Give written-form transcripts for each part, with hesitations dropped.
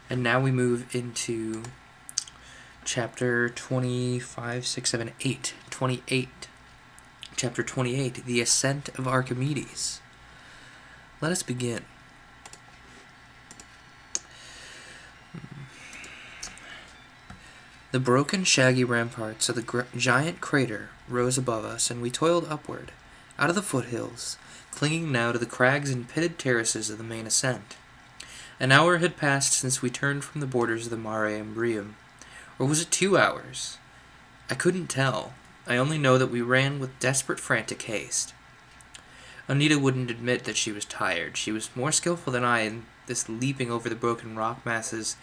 And now we move into chapter 25, 6, 7, 8. 28. Chapter 28, The Ascent of Archimedes. Let us begin. The broken, shaggy ramparts of the giant crater rose above us, and we toiled upward, out of the foothills, clinging now to the crags and pitted terraces of the main ascent. An hour had passed since we turned from the borders of the Mare Imbrium. Or was it 2 hours? I couldn't tell. I only know that we ran with desperate, frantic haste. Anita wouldn't admit that she was tired. She was more skillful than I in this leaping over the broken rock masses,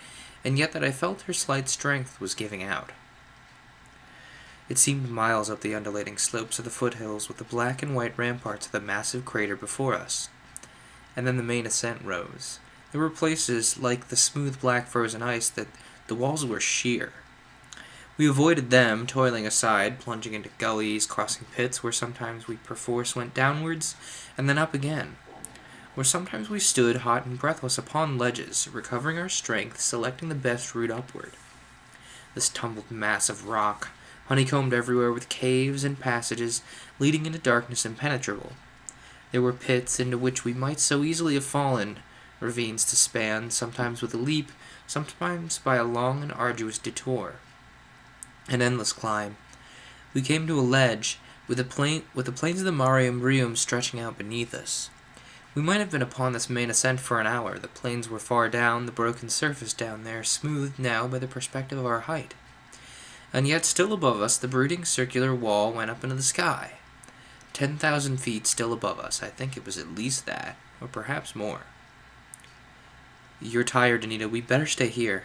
and yet that I felt her slight strength was giving out. It seemed miles up the undulating slopes of the foothills with the black and white ramparts of the massive crater before us. And then the main ascent rose. There were places, like the smooth black frozen ice, that the walls were sheer. We avoided them, toiling aside, plunging into gullies, crossing pits where sometimes we perforce went downwards, and then up again. Where sometimes we stood, hot and breathless, upon ledges, recovering our strength, selecting the best route upward. This tumbled mass of rock, honeycombed everywhere with caves and passages, leading into darkness impenetrable. There were pits into which we might so easily have fallen, ravines to span, sometimes with a leap, sometimes by a long and arduous detour. An endless climb. We came to a ledge, with the plains of the Mare Imbrium stretching out beneath us. We might have been upon this main ascent for an hour. The plains were far down, the broken surface down there, smoothed now by the perspective of our height. And yet still above us the brooding circular wall went up into the sky. 10,000 feet still above us. I think it was at least that, or perhaps more. You're tired, Anita. We'd better stay here.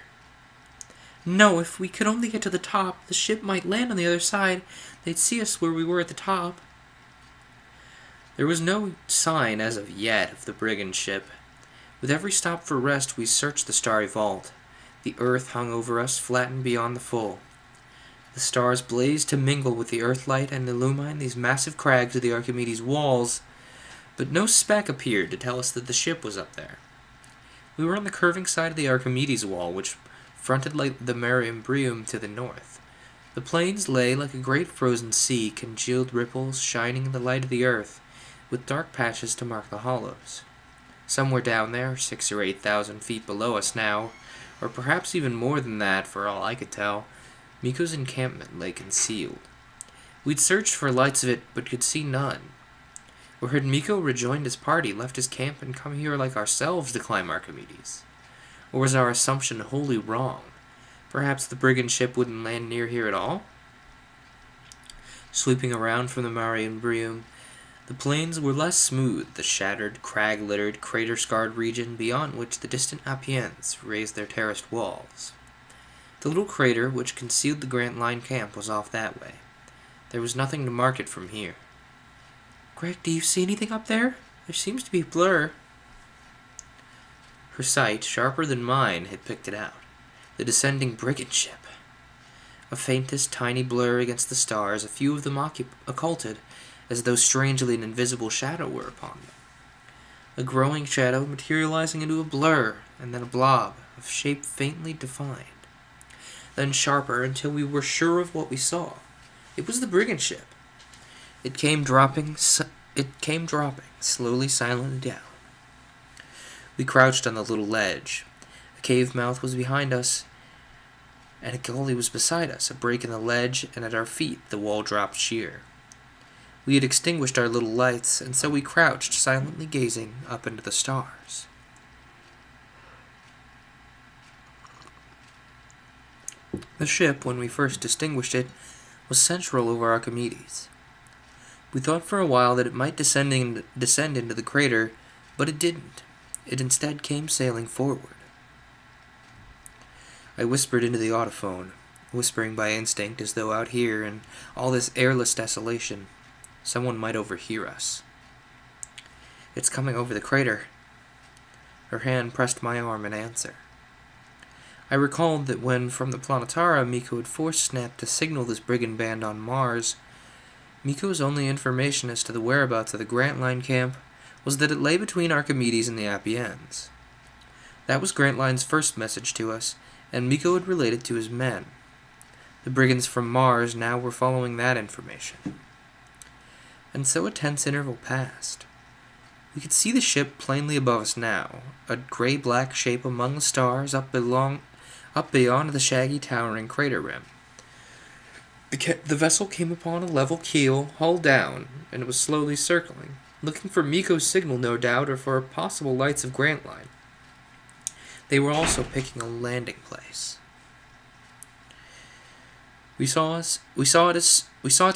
No, if we could only get to the top, the ship might land on the other side. They'd see us where we were at the top. There was no sign, as of yet, of the brigand ship. With every stop for rest, we searched the starry vault. The earth hung over us, flattened beyond the full. The stars blazed to mingle with the earthlight and illumine these massive crags of the Archimedes walls, but no speck appeared to tell us that the ship was up there. We were on the curving side of the Archimedes wall, which fronted like the Mare Imbrium to the north. The plains lay like a great frozen sea, congealed ripples shining in the light of the earth, with dark patches to mark the hollows. Somewhere down there, 6,000 or 8,000 feet below us now, or perhaps even more than that, for all I could tell, Miko's encampment lay concealed. We'd searched for lights of it, but could see none. Or had Miko rejoined his party, left his camp, and come here like ourselves to climb Archimedes? Or was our assumption wholly wrong? Perhaps the brigand ship wouldn't land near here at all? Sweeping around from the Mare Imbrium, the plains were less smooth, the shattered, crag-littered, crater-scarred region beyond which the distant Appians raised their terraced walls. The little crater which concealed the Grant Line camp was off that way. There was nothing to mark it from here. Greg, do you see anything up there? There seems to be a blur. Her sight, sharper than mine, had picked it out. The descending brigand ship. A faintest, tiny blur against the stars, a few of them occulted, as though strangely an invisible shadow were upon them. A growing shadow materializing into a blur, and then a blob, of shape faintly defined. Then sharper, until we were sure of what we saw. It was the brigand ship. It came dropping, slowly, silently down. We crouched on the little ledge. A cave mouth was behind us, and a gully was beside us, a break in the ledge, and at our feet the wall dropped sheer. We had extinguished our little lights, and so we crouched, silently gazing up into the stars. The ship, when we first distinguished it, was central over Archimedes. We thought for a while that it might descend into the crater, but it didn't. It instead came sailing forward. I whispered into the autophone, whispering by instinct as though out here in all this airless desolation, someone might overhear us. It's coming over the crater. Her hand pressed my arm in answer. I recalled that when, from the Planetara, Miko had forced Snap to signal this brigand band on Mars, Miko's only information as to the whereabouts of the Grant Line camp was that it lay between Archimedes and the Appians. That was Grantline's first message to us, and Miko had relayed it to his men. The brigands from Mars now were following that information. And so a tense interval passed. We could see the ship plainly above us now, a gray-black shape among the stars up beyond the shaggy towering crater rim. The vessel came upon a level keel, hull down, and it was slowly circling, looking for Miko's signal, no doubt, or for possible lights of Grantline. They were also picking a landing place. We saw it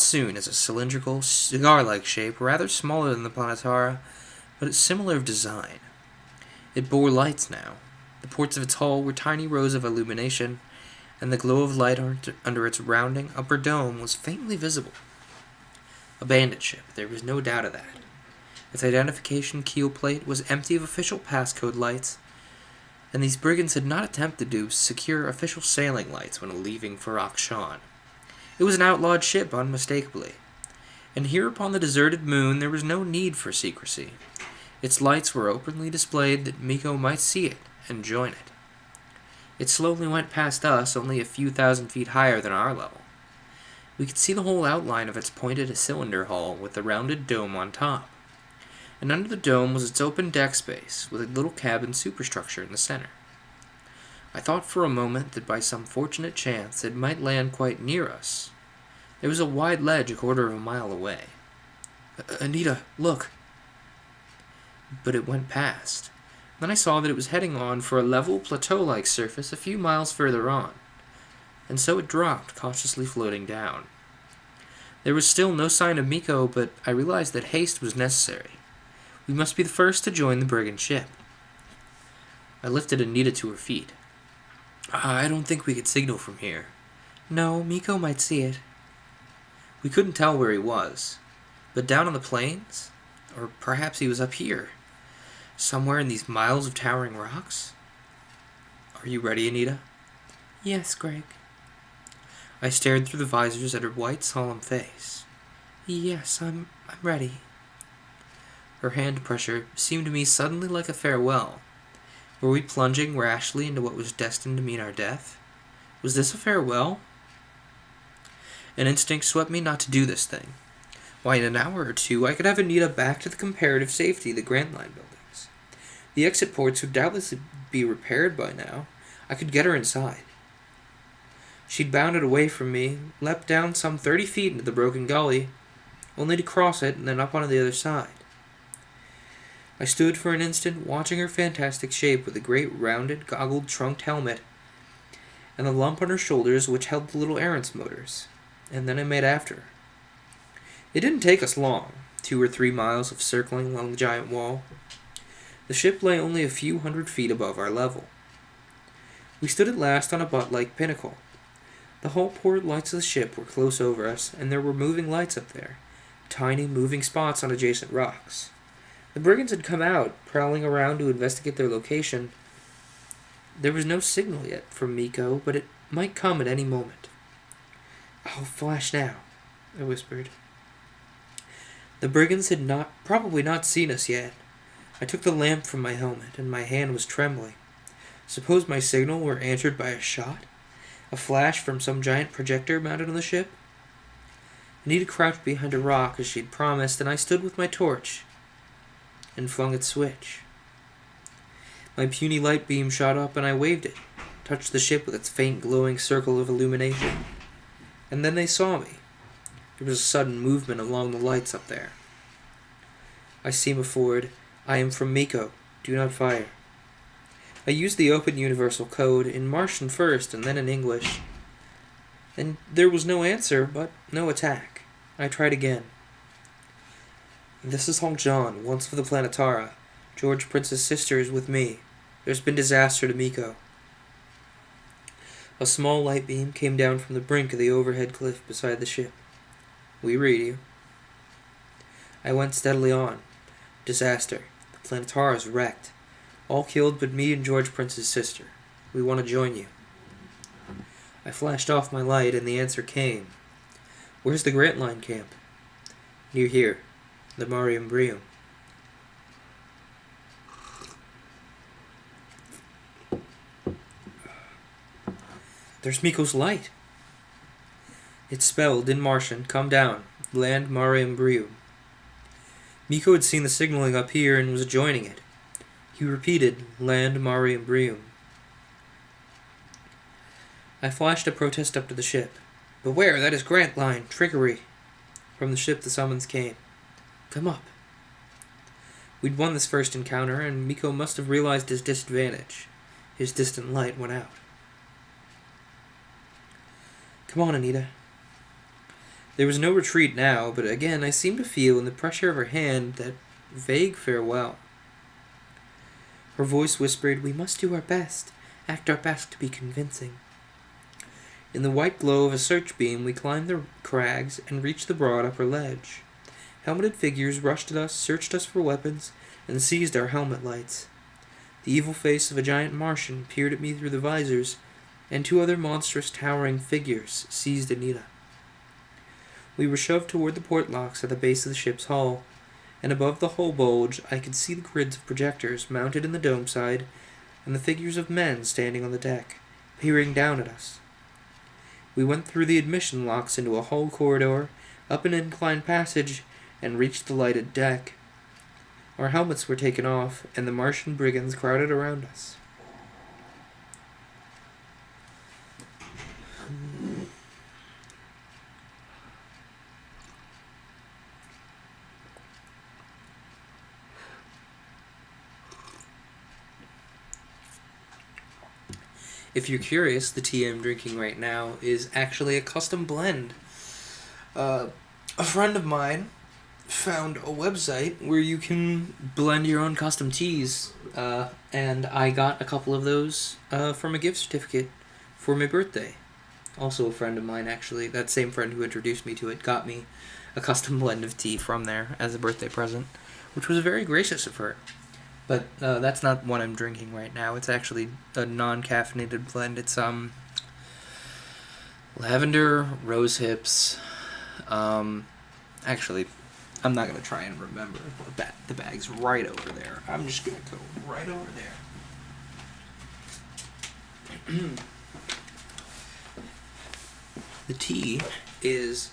soon as a cylindrical, cigar-like shape, rather smaller than the Planetara, but it's similar of design. It bore lights now. The ports of its hull were tiny rows of illumination, and the glow of light under its rounding upper dome was faintly visible. A bandit ship, there was no doubt of that. Its identification keel plate was empty of official passcode lights, and these brigands had not attempted to secure official sailing lights when leaving for Akshan. It was an outlawed ship, unmistakably, and here upon the deserted moon there was no need for secrecy. Its lights were openly displayed that Miko might see it and join it. It slowly went past us, only a few thousand feet higher than our level. We could see the whole outline of its pointed cylinder hull with the rounded dome on top. And under the dome was its open deck space, with a little cabin superstructure in the center. I thought for a moment that by some fortunate chance it might land quite near us. There was a wide ledge a quarter of a mile away. "Anita, look!" But it went past. Then I saw that it was heading on for a level, plateau-like surface a few miles further on, and so it dropped, cautiously floating down. There was still no sign of Miko, but I realized that haste was necessary. We must be the first to join the brigand ship. I lifted Anita to her feet. "I don't think we could signal from here." "No, Miko might see it." We couldn't tell where he was, but down on the plains? Or perhaps he was up here, somewhere in these miles of towering rocks? "Are you ready, Anita?" "Yes, Greg." I stared through the visors at her white, solemn face. "Yes, I'm ready." Her hand pressure seemed to me suddenly like a farewell. Were we plunging rashly into what was destined to mean our death? Was this a farewell? An instinct swept me not to do this thing. Why, in an hour or two, I could have Anita back to the comparative safety of the Grantline buildings. The exit ports would doubtless be repaired by now. I could get her inside. She'd bounded away from me, leapt down some 30 feet into the broken gully, only to cross it and then up onto the other side. I stood for an instant watching her fantastic shape with the great rounded, goggled, trunked helmet and the lump on her shoulders which held the little Erentz motors, and then I made after her. It didn't take us long, 2 or 3 miles of circling along the giant wall. The ship lay only a few hundred feet above our level. We stood at last on a butt-like pinnacle. The hull port lights of the ship were close over us, and there were moving lights up there, tiny moving spots on adjacent rocks. The brigands had come out, prowling around to investigate their location. There was no signal yet from Miko, but it might come at any moment. "I'll flash now," I whispered. The brigands had probably not seen us yet. I took the lamp from my helmet, and my hand was trembling. Suppose my signal were answered by a shot? A flash from some giant projector mounted on the ship? Anita crouched behind a rock as she'd promised, and I stood with my torch and flung its switch. My puny light beam shot up, and I waved it, touched the ship with its faint glowing circle of illumination. And then they saw me. There was a sudden movement along the lights up there. I semaphored, "I am from Miko. Do not fire." I used the open universal code, in Martian first and then in English. And there was no answer, but no attack. I tried again. "This is Hong John, once for the Planetara. George Prince's sister is with me. There's been disaster to Miko." A small light beam came down from the brink of the overhead cliff beside the ship. "We read you." I went steadily on. "Disaster. The Planetara is wrecked. All killed but me and George Prince's sister. We want to join you." I flashed off my light, and the answer came. "Where's the Grantline camp?" "Near here. The Marium Brium." There's Miko's light. It spelled in Martian, "Come down, land Mariam Brium." Miko had seen the signaling up here and was joining it. He repeated, "Land Mariam Brium." I flashed a protest up to the ship. "Beware, that is Grantline, trickery." From the ship the summons came. "Come up." We'd won this first encounter, and Miko must have realized his disadvantage. His distant light went out. "Come on, Anita." There was no retreat now, but again I seemed to feel in the pressure of her hand that vague farewell. Her voice whispered, "We must do our best, act our best to be convincing." In the white glow of a search beam, we climbed the crags and reached the broad upper ledge. Helmeted figures rushed at us, searched us for weapons, and seized our helmet lights. The evil face of a giant Martian peered at me through the visors, and two other monstrous towering figures seized Anita. We were shoved toward the port locks at the base of the ship's hull, and above the hull bulge I could see the grids of projectors mounted in the dome side, and the figures of men standing on the deck, peering down at us. We went through the admission locks into a hull corridor, up an inclined passage, and reached the lighted deck. Our helmets were taken off, and the Martian brigands crowded around us. If you're curious, the tea I'm drinking right now is actually a custom blend. A friend of mine found a website where you can blend your own custom teas, and I got a couple of those from a gift certificate for my birthday. Also a friend of mine, actually, that same friend who introduced me to it, got me a custom blend of tea from there as a birthday present, which was very gracious of her. But that's not what I'm drinking right now. It's actually a non-caffeinated blend. It's lavender, rose hips. Actually, I'm not going to try and remember. The bag's right over there. I'm just going to go right over there. The tea is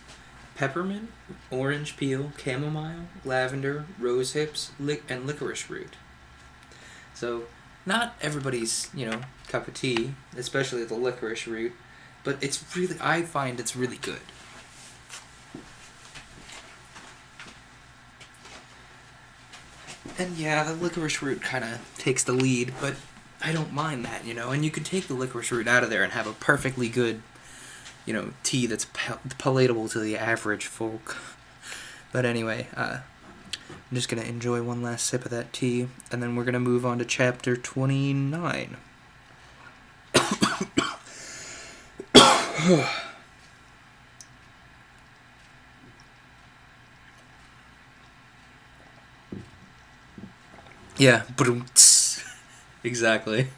peppermint, orange peel, chamomile, lavender, rose hips, and licorice root. So, not everybody's, cup of tea, especially the licorice root, but I find it's really good. And yeah, the licorice root kind of takes the lead, but I don't mind that, and you can take the licorice root out of there and have a perfectly good, tea that's palatable to the average folk. But anyway, I'm just going to enjoy one last sip of that tea, and then we're going to move on to chapter 29. Yeah, exactly.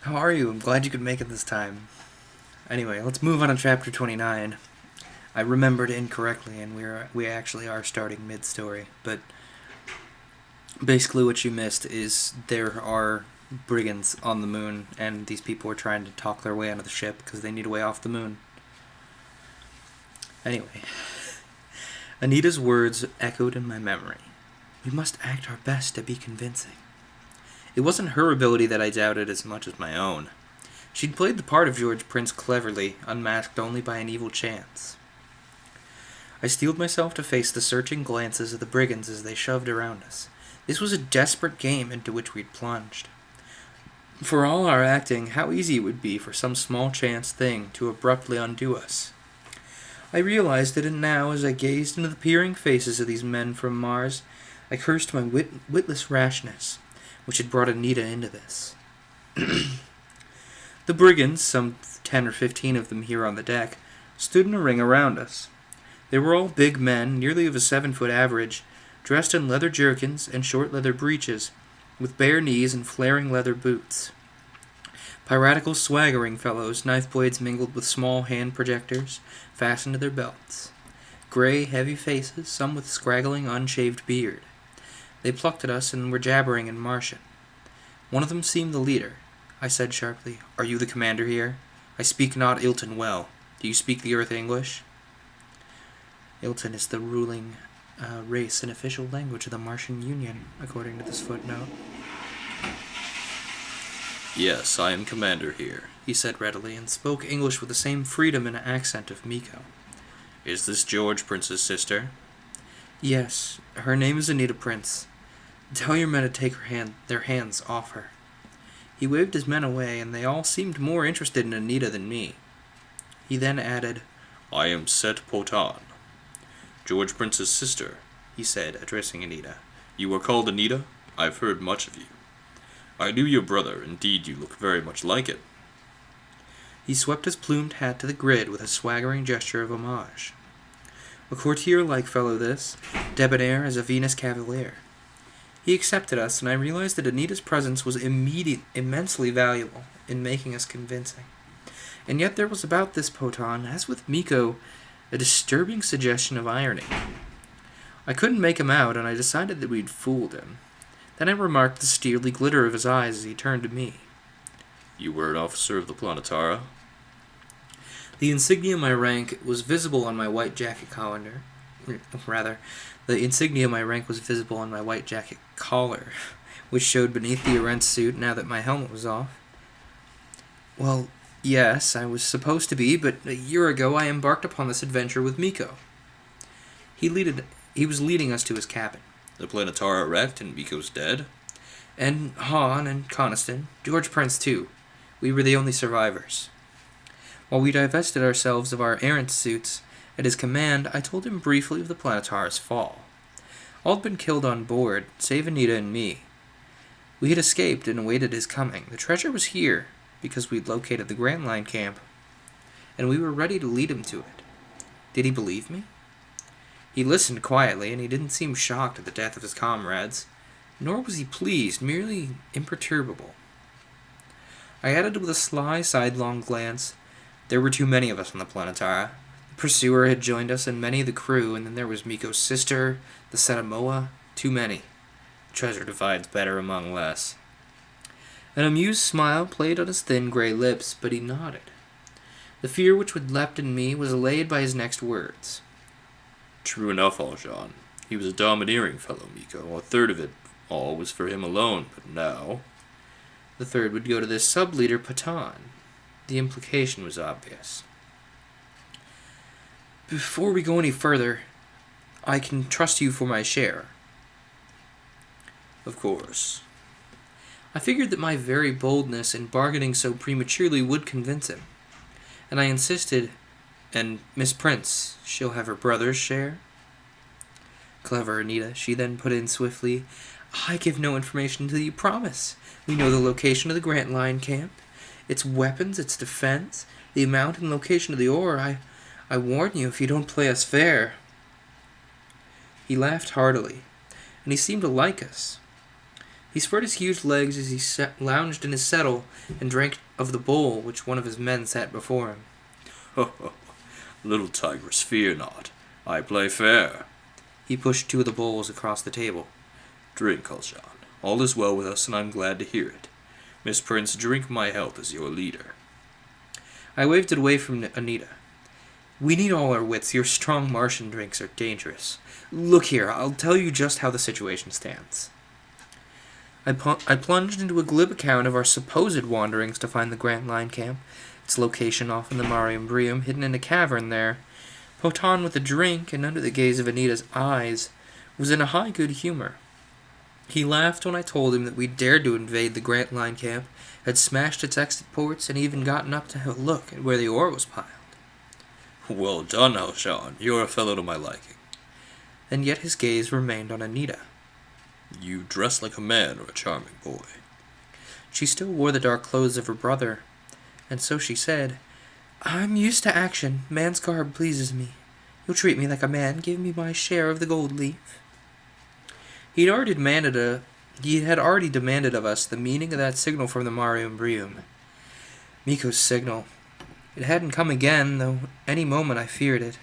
How are you? I'm glad you could make it this time. Anyway, let's move on to chapter 29. I remembered incorrectly, and we actually are starting mid-story, but basically what you missed is there are brigands on the moon, and these people are trying to talk their way onto the ship because they need a way off the moon. Anyway, Anita's words echoed in my memory. We must act our best to be convincing. It wasn't her ability that I doubted as much as my own. She'd played the part of George Prince cleverly, unmasked only by an evil chance. I steeled myself to face the searching glances of the brigands as they shoved around us. This was a desperate game into which we'd plunged. For all our acting, how easy it would be for some small chance thing to abruptly undo us. I realized it, and now, as I gazed into the peering faces of these men from Mars, I cursed my witless rashness, which had brought Anita into this. The brigands, some 10 or 15 of them here on the deck, stood in a ring around us. They were all big men, nearly of a 7-foot average, dressed in leather jerkins and short leather breeches, with bare knees and flaring leather boots. Piratical, swaggering fellows, knife blades mingled with small hand projectors, fastened to their belts. Gray, heavy faces, some with scraggling, unshaved beard. They plucked at us and were jabbering in Martian. One of them seemed the leader. I said sharply. "Are you the commander here? I speak not Ilton well. Do you speak the Earth English?" Ilton is the ruling race and official language of the Martian Union, according to this footnote. "Yes, I am commander here," he said readily, and spoke English with the same freedom and accent of Miko. "Is this George Prince's sister?" "Yes, her name is Anita Prince. Tell your men to take their hands off her." He waved his men away, and they all seemed more interested in Anita than me. He then added, "I am Set Potan, George Prince's sister," he said, addressing Anita. "You are called Anita? I've heard much of you. I knew your brother. Indeed, you look very much like it." He swept his plumed hat to the grid with a swaggering gesture of homage. A courtier-like fellow this, debonair as a Venus cavalier. He accepted us, and I realized that Anita's presence was immensely valuable in making us convincing. And yet there was about this Potan, as with Miko, a disturbing suggestion of irony. I couldn't make him out, and I decided that we'd fooled him. Then I remarked the steely glitter of his eyes as he turned to me. "You were an officer of the Planetara?" The insignia of my rank was visible on my white jacket collar. The insignia of my rank was visible on my white jacket collar, which showed beneath the Arent suit now that my helmet was off. "Well, yes, I was supposed to be, but a year ago I embarked upon this adventure with Miko." He was leading us to his cabin. "The Planetara wrecked and Miko's dead?" "And Han and Coniston, George Prince too. We were the only survivors." While we divested ourselves of our errant suits, at his command, I told him briefly of the Planetara's fall. All had been killed on board, save Anita and me. We had escaped and awaited his coming. The treasure was here, because we'd located the Grant Line camp, and we were ready to lead him to it. Did he believe me? He listened quietly, and he didn't seem shocked at the death of his comrades, nor was he pleased, merely imperturbable. I added with a sly, sidelong glance, there were too many of us on the Planetara. The Pursuer had joined us and many of the crew, and then there was Miko's sister, the Setamoa, too many. Treasure divides better among less. An amused smile played on his thin gray lips, but he nodded. The fear which had leapt in me was allayed by his next words. "True enough, Aljan. He was a domineering fellow, Miko. A third of it all was for him alone, but now..." The third would go to this sub-leader, Patan. The implication was obvious. "Before we go any further, I can trust you for my share." "Of course." I figured that my very boldness in bargaining so prematurely would convince him, and I insisted, "And Miss Prince, she'll have her brother's share?" "Clever, Anita," she then put in swiftly. "I give no information until you promise. We know the location of the Grant Line camp, its weapons, its defense, the amount and location of the ore. I warn you, if you don't play us fair." He laughed heartily, and he seemed to like us. He spread his huge legs as he lounged in his settle and drank of the bowl which one of his men set before him. "Ho, ho, little tigress, fear not. I play fair." He pushed two of the bowls across the table. "Drink, Aljan. All is well with us, and I'm glad to hear it. Miss Prince, drink my health as your leader." I waved it away from Anita. "We need all our wits. Your strong Martian drinks are dangerous. Look here, I'll tell you just how the situation stands." I plunged into a glib account of our supposed wanderings to find the Grant Line camp, its location off in the Marium Brium, hidden in a cavern there. Potan, with a drink and under the gaze of Anita's eyes, was in a high good humor. He laughed when I told him that we'd dared to invade the Grant Line camp, had smashed its exit ports, and even gotten up to have a look at where the ore was piled. "Well done, Aljan. You're a fellow to my liking." And yet his gaze remained on Anita. "You dress like a man or a charming boy." She still wore the dark clothes of her brother, and so she said, "I'm used to action. Man's garb pleases me. You'll treat me like a man. Give me my share of the gold leaf." He had already demanded of us the meaning of that signal from the Marium Brium. Miko's signal. It hadn't come again, though any moment I feared it.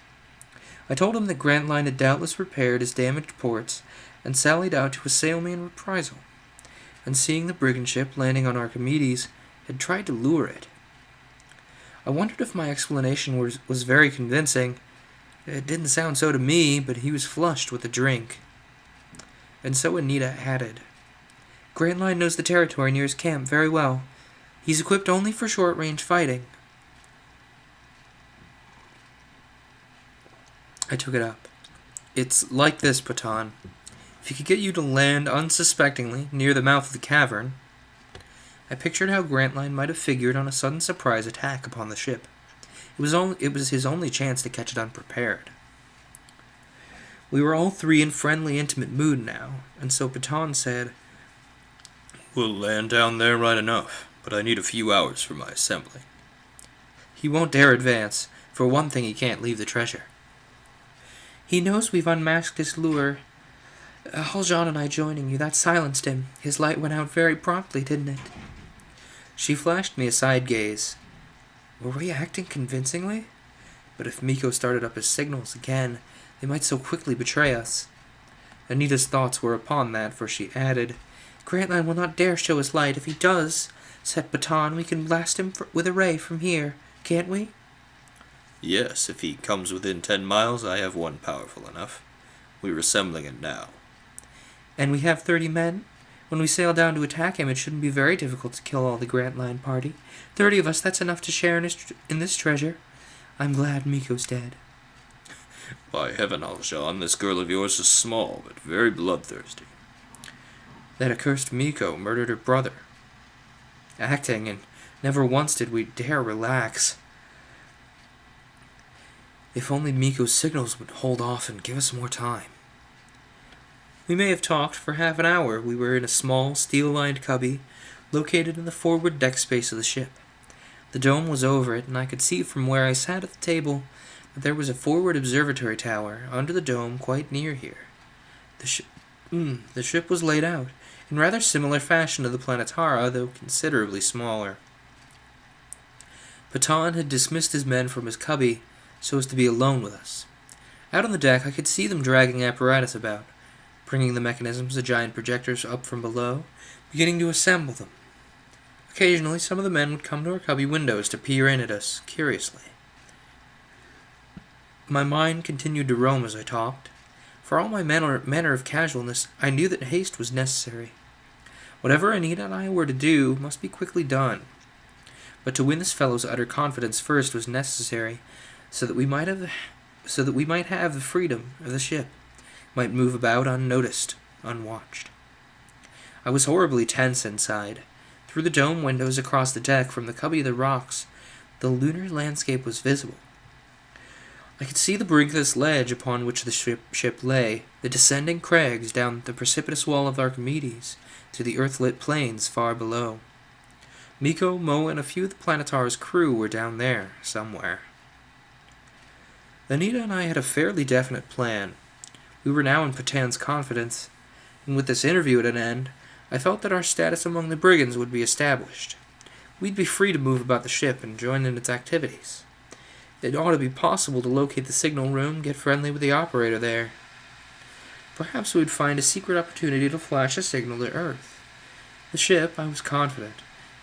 I told him that Grant Line had doubtless repaired his damaged ports and sallied out to assail me in reprisal. And seeing the brigand ship landing on Archimedes, had tried to lure it. I wondered if my explanation was very convincing. It didn't sound so to me, but he was flushed with a drink. And so Anita added, Grantline knows the territory near his camp very well. He's equipped only for short-range fighting. I took it up. It's like this, Patan. If he could get you to land unsuspectingly near the mouth of the cavern... I pictured how Grantline might have figured on a sudden surprise attack upon the ship. It was his only chance to catch it unprepared. We were all three in friendly, intimate mood now, and so Patan said, We'll land down there right enough, but I need a few hours for my assembly. He won't dare advance. For one thing, he can't leave the treasure. He knows we've unmasked his lure. Haljan and I joining you, that silenced him. His light went out very promptly, didn't it? She flashed me a side gaze. Were we acting convincingly? But if Miko started up his signals again, they might so quickly betray us. Anita's thoughts were upon that, for she added, Grantline will not dare show his light. If he does, said Patan, we can blast him with a ray from here, can't we? Yes, if he comes within 10 miles, I have one powerful enough. We're assembling it now. And we have 30 men? When we sail down to attack him, it shouldn't be very difficult to kill all the Grantline party. 30 of us, that's enough to share in this treasure. I'm glad Miko's dead. By heaven, Haljan, this girl of yours is small, but very bloodthirsty. That accursed Miko murdered her brother. Acting, and never once did we dare relax. If only Miko's signals would hold off and give us more time. We may have talked for half an hour. We were in a small, steel-lined cubby located in the forward deck space of the ship. The dome was over it, and I could see from where I sat at the table that there was a forward observatory tower under the dome quite near here. The ship was laid out in rather similar fashion to the Planetara, though considerably smaller. Patan had dismissed his men from his cubby so as to be alone with us. Out on the deck, I could see them dragging apparatus about, bringing the mechanisms, the giant projectors, up from below, beginning to assemble them. Occasionally, some of the men would come to our cubby windows to peer in at us, curiously. My mind continued to roam as I talked. For all my manner of casualness, I knew that haste was necessary. Whatever Anita and I were to do must be quickly done. But to win this fellow's utter confidence first was necessary, so that we might have the freedom of the ship, might move about unnoticed, unwatched. I was horribly tense inside. Through the dome windows across the deck, from the cubby of the rocks, the lunar landscape was visible. I could see the brink of this ledge upon which the ship lay, the descending crags down the precipitous wall of Archimedes, to the earth-lit plains far below. Miko, Mo, and a few of the Planetara's crew were down there, somewhere. Anita and I had a fairly definite plan. We were now in Patan's confidence, and with this interview at an end, I felt that our status among the brigands would be established. We'd be free to move about the ship and join in its activities. It ought to be possible to locate the signal room, get friendly with the operator there. Perhaps we'd find a secret opportunity to flash a signal to Earth. The ship, I was confident,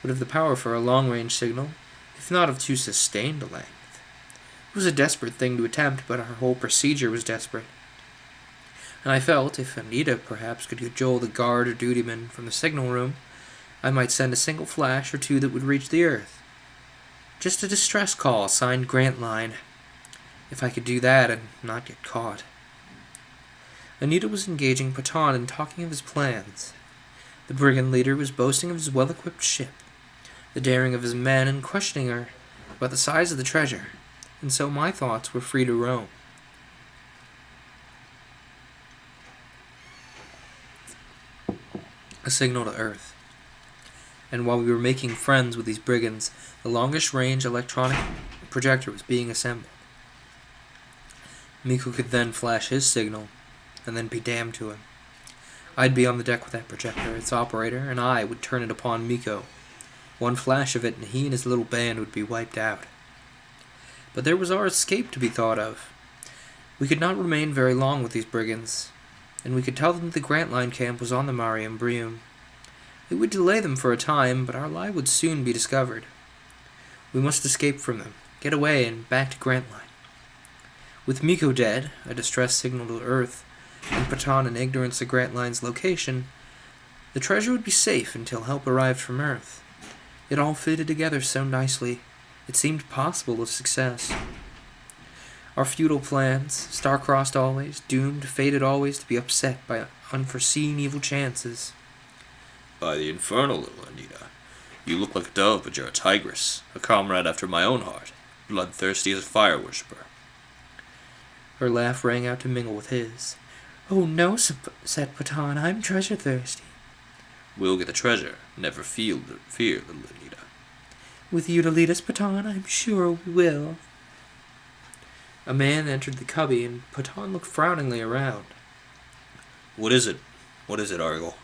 would have the power for a long-range signal, if not of too sustained a length. It was a desperate thing to attempt, but our whole procedure was desperate. And I felt, if Anita perhaps could cajole the guard or dutyman from the signal room, I might send a single flash or two that would reach the Earth. Just a distress call, signed Grantline. If I could do that and not get caught. Anita was engaging Patan and talking of his plans. The brigand leader was boasting of his well-equipped ship, the daring of his men, and questioning her about the size of the treasure, and so my thoughts were free to roam. A signal to Earth. And while we were making friends with these brigands, the longest-range electronic projector was being assembled. Miko could then flash his signal, and then be damned to him. I'd be on the deck with that projector, its operator, and I would turn it upon Miko. One flash of it, and he and his little band would be wiped out. But there was our escape to be thought of. We could not remain very long with these brigands, and we could tell them that the Grantline camp was on the Mariam Brium. It would delay them for a time, but our lie would soon be discovered. We must escape from them, get away, and back to Grantline. With Miko dead, a distress signal to Earth, and Patan in ignorance of Grantline's location, the treasure would be safe until help arrived from Earth. It all fitted together so nicely. It seemed possible of success. Our futile plans, star-crossed always, doomed, fated always to be upset by unforeseen evil chances. By the infernal, little Anita. You look like a dove, but you're a tigress, a comrade after my own heart, bloodthirsty as a fire worshipper. Her laugh rang out to mingle with his. "Oh no," said Patan, "I'm treasure-thirsty." We'll get the treasure. Never fear, little Anita. With you to lead us, Patan, I'm sure we will. A man entered the cubby, and Patan looked frowningly around. What is it? What is it, Argyle?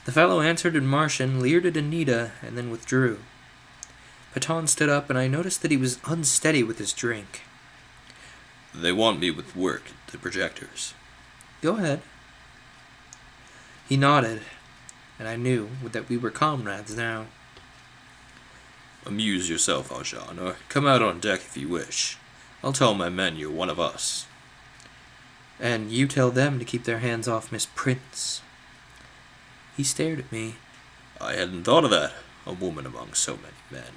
The fellow answered in Martian, leered at Anita, and then withdrew. Patan stood up, and I noticed that he was unsteady with his drink. They want me with work at the projectors. Go ahead. He nodded, and I knew that we were comrades now. Amuse yourself, Arjan, or come out on deck if you wish. I'll tell my men you're one of us. And you tell them to keep their hands off Miss Prince. He stared at me. I hadn't thought of that. A woman among so many men.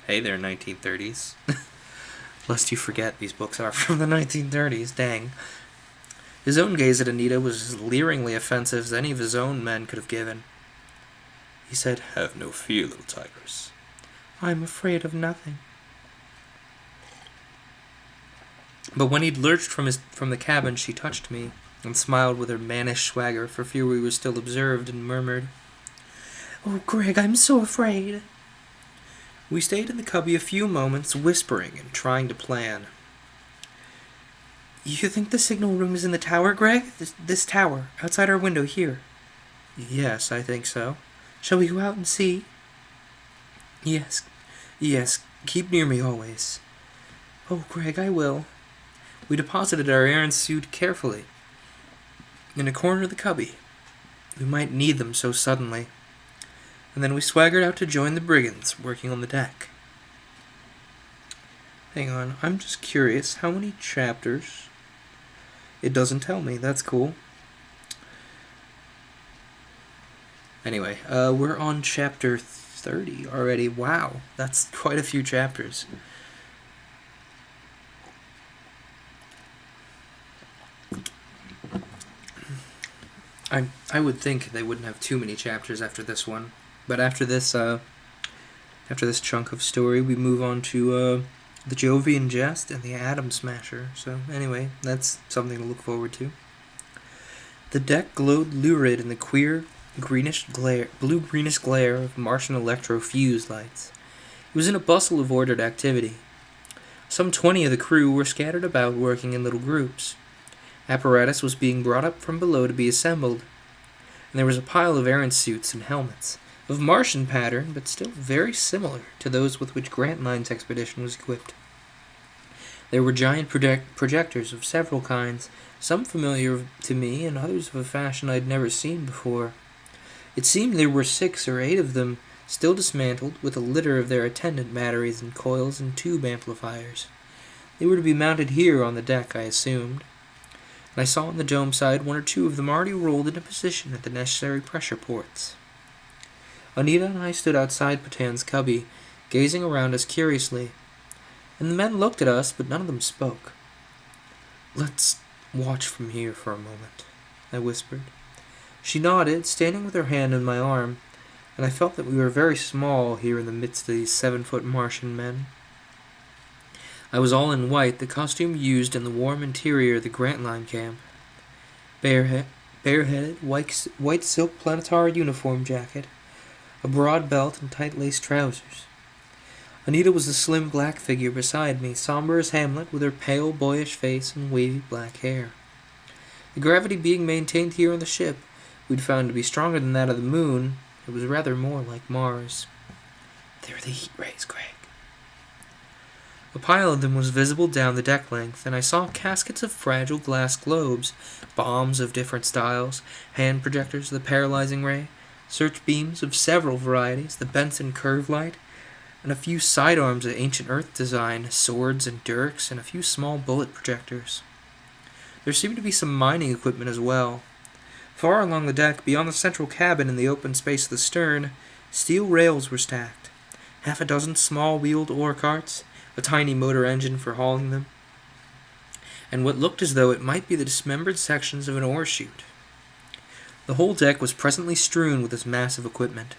Hey there, 1930s. Lest you forget, these books are from the 1930s, dang. His own gaze at Anita was as leeringly offensive as any of his own men could have given. He said, Have no fear, little tigress. I'm afraid of nothing. But when he'd lurched from the cabin, she touched me, and smiled with her mannish swagger for fear we were still observed, and murmured, Oh, Greg, I'm so afraid. We stayed in the cubby a few moments, whispering and trying to plan. You think the signal room is in the tower, Greg? This tower, outside our window here. Yes, I think so. Shall we go out and see? Yes, keep near me always. Oh, Greg, I will. We deposited our errand suit carefully in a corner of the cubby. We might need them so suddenly. And then we swaggered out to join the brigands working on the deck. Hang on, I'm just curious, how many chapters? It doesn't tell me, that's cool. Anyway, we're on chapter 30 already. Wow, that's quite a few chapters. I would think they wouldn't have too many chapters after this one, but after this chunk of story, we move on to the Jovian Jest and the Atom Smasher. So anyway, that's something to look forward to. The deck glowed lurid in the queer blue-greenish glare of Martian electro-fuse lights. It was in a bustle of ordered activity. Some 20 of the crew were scattered about working in little groups. Apparatus was being brought up from below to be assembled, and there was a pile of errant suits and helmets, of Martian pattern, but still very similar to those with which Grantline's expedition was equipped. There were giant projectors of several kinds, some familiar to me and others of a fashion I'd never seen before. It seemed there were 6 or 8 of them, still dismantled, with a litter of their attendant batteries and coils and tube amplifiers. They were to be mounted here on the deck, I assumed. And I saw on the dome side 1 or 2 of them already rolled into position at the necessary pressure ports. Anita and I stood outside Patan's cubby, gazing around us curiously, and the men looked at us, but none of them spoke. Let's watch from here for a moment, I whispered. She nodded, standing with her hand on my arm, and I felt that we were very small here in the midst of these 7-foot Martian men. I was all in white, the costume used in the warm interior of the Grantline camp. Bareheaded, white silk planetary uniform jacket, a broad belt, and tight-laced trousers. Anita was the slim black figure beside me, somber as Hamlet, with her pale, boyish face and wavy black hair. The gravity being maintained here on the ship, we'd found to be stronger than that of the moon. It was rather more like Mars. They're the heat rays, Greg. A pile of them was visible down the deck length, and I saw caskets of fragile glass globes, bombs of different styles, hand projectors of the paralyzing ray, search beams of several varieties, the Benson curve light, and a few sidearms of ancient Earth design, swords and dirks, and a few small bullet projectors. There seemed to be some mining equipment as well. Far along the deck, beyond the central cabin in the open space of the stern, steel rails were stacked. Half a dozen small-wheeled ore carts, a tiny motor engine for hauling them, and what looked as though it might be the dismembered sections of an ore chute. The whole deck was presently strewn with this massive equipment.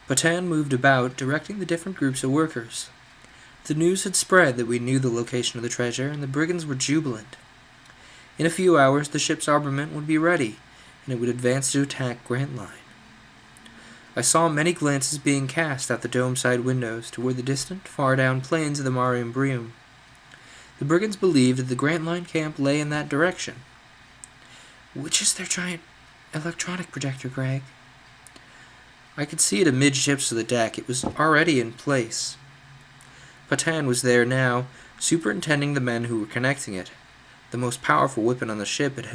Patan moved about, directing the different groups of workers. The news had spread that we knew the location of the treasure, and the brigands were jubilant. In a few hours, the ship's armament would be ready, and it would advance to attack Grant Line. I saw many glances being cast out the dome-side windows toward the distant, far-down plains of the Marium Brium. The brigands believed that the Grant Line camp lay in that direction. Which is their giant electronic projector, Greg? I could see it amidships of the deck. It was already in place. Patan was there now, superintending the men who were connecting it. The most powerful weapon on the ship, it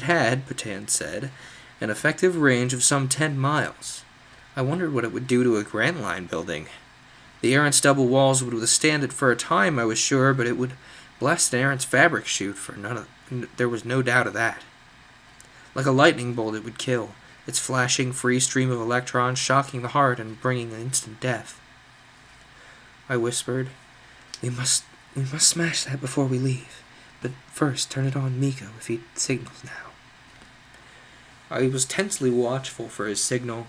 had, Patan said, an effective range of some 10 miles. I wondered what it would do to a Grant Line building. The Errant's double walls would withstand it for a time, I was sure, but it would blast an Errant's fabric chute, there was no doubt of that. Like a lightning bolt it would kill, its flashing free stream of electrons shocking the heart and bringing instant death. I whispered, We must smash that before we leave. But first, turn it on Miko if he signals now. I was tensely watchful for his signal.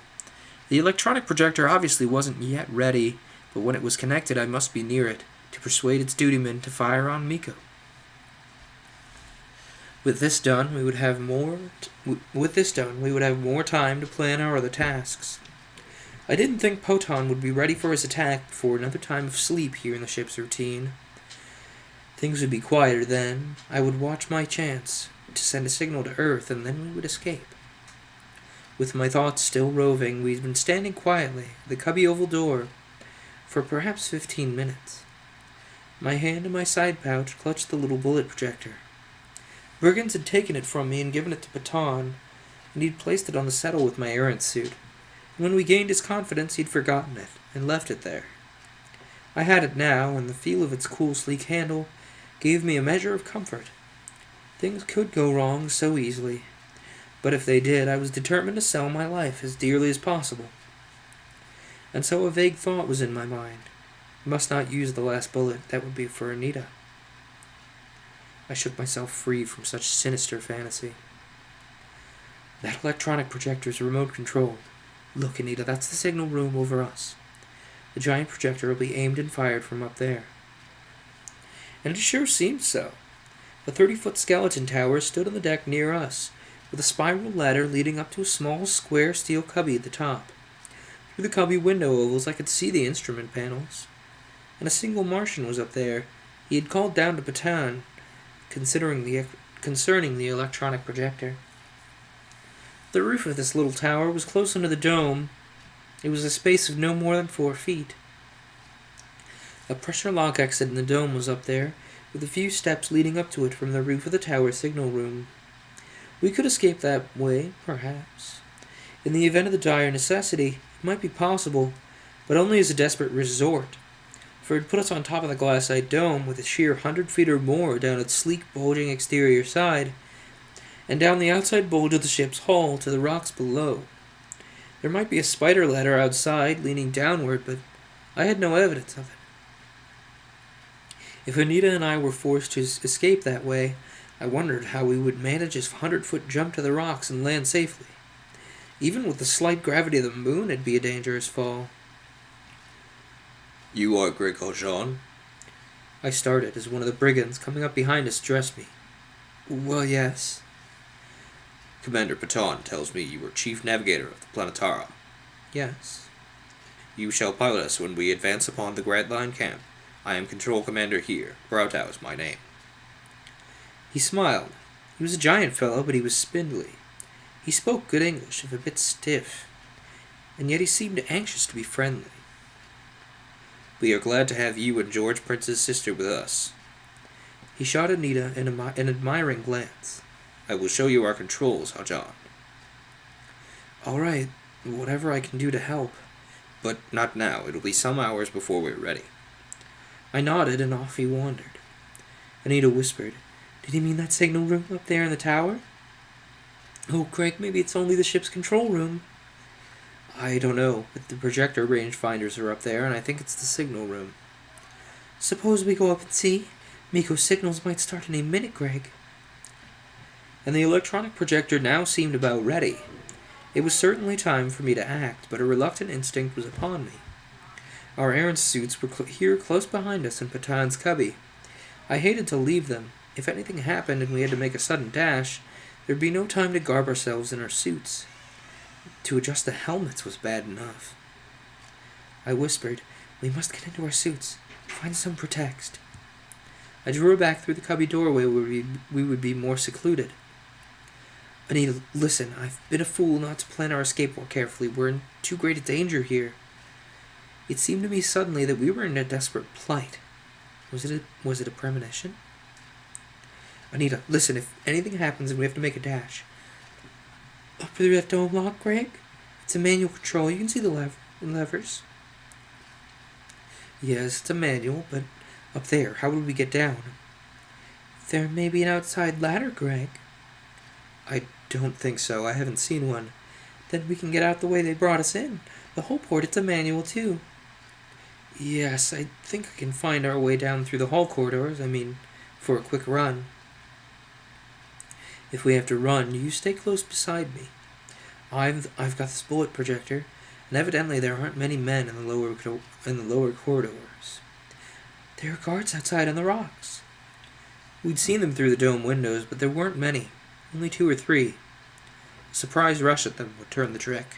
The electronic projector obviously wasn't yet ready, but when it was connected I must be near it, to persuade its dutymen to fire on Miko. With this done, we would have more time to plan our other tasks. I didn't think Poton would be ready for his attack before another time of sleep here in the ship's routine. Things would be quieter then. I would watch my chance to send a signal to Earth, and then we would escape. With my thoughts still roving, we'd been standing quietly at the cubby oval door for perhaps 15 minutes. My hand in my side pouch clutched the little bullet projector. Brigands had taken it from me and given it to Patan, and he'd placed it on the settle with my errant suit. And when we gained his confidence, he'd forgotten it and left it there. I had it now, and the feel of its cool, sleek handle gave me a measure of comfort. Things could go wrong so easily, but if they did, I was determined to sell my life as dearly as possible. And so a vague thought was in my mind. I must not use the last bullet. That would be for Anita. I shook myself free from such sinister fantasy. That electronic projector is remote-controlled. Look, Anita, that's the signal room over us. The giant projector will be aimed and fired from up there. And it sure seemed so. A 30-foot skeleton tower stood on the deck near us, with a spiral ladder leading up to a small square steel cubby at the top. Through the cubby window ovals I could see the instrument panels. And a single Martian was up there. He had called down to Patan, concerning the electronic projector. The roof of this little tower was close under the dome. It was a space of no more than 4 feet. A pressure lock exit in the dome was up there, with a few steps leading up to it from the roof of the tower signal room. We could escape that way, perhaps. In the event of the dire necessity, it might be possible, but only as a desperate resort, for it put us on top of the glassite dome with a sheer 100 feet or more down its sleek, bulging exterior side, and down the outside bulge of the ship's hull to the rocks below. There might be a spider ladder outside, leaning downward, but I had no evidence of it. If Anita and I were forced to escape that way, I wondered how we would manage a 100-foot jump to the rocks and land safely. Even with the slight gravity of the moon, it'd be a dangerous fall. You are Gregor Jean? I started as one of the brigands coming up behind us addressed me. Well, yes. Commander Patan tells me you are Chief Navigator of the Planetara. Yes. You shall pilot us when we advance upon the Grant Line camp. I am Control Commander here. Browtow is my name. He smiled. He was a giant fellow, but he was spindly. He spoke good English, if a bit stiff, and yet he seemed anxious to be friendly. We are glad to have you and George Prince's sister with us. He shot Anita an admiring glance. I will show you our controls, John. All right, whatever I can do to help. But not now. It'll be some hours before we're ready. I nodded, and off he wandered. Anita whispered, Did he mean that signal room up there in the tower? Oh, Greg, maybe it's only the ship's control room. I don't know, but the projector rangefinders are up there, and I think it's the signal room. Suppose we go up and see? Miko's signals might start in a minute, Greg. And the electronic projector now seemed about ready. It was certainly time for me to act, but a reluctant instinct was upon me. Our errant suits were here close behind us in Patan's cubby. I hated to leave them. If anything happened and we had to make a sudden dash, there'd be no time to garb ourselves in our suits. To adjust the helmets was bad enough. I whispered, We must get into our suits. Find some pretext. I drew her back through the cubby doorway where we would be more secluded. Anita, listen, I've been a fool not to plan our escape more carefully. We're in too great a danger here. It seemed to me suddenly that we were in a desperate plight. Was it a premonition? Anita, listen, if anything happens and we have to make a dash. Up through that dome lock, Greg? It's a manual control. You can see the levers. Yes, it's a manual, but up there, how would we get down? There may be an outside ladder, Greg. I don't think so. I haven't seen one. Then we can get out the way they brought us in. The whole port, it's a manual, too. Yes, I think I can find our way down through the hall corridors. For a quick run. If we have to run, you stay close beside me. I've got this bullet projector, and evidently there aren't many men in the lower corridors. There are guards outside on the rocks. We'd seen them through the dome windows, but there weren't many. Only 2 or 3. A surprise rush at them would turn the trick.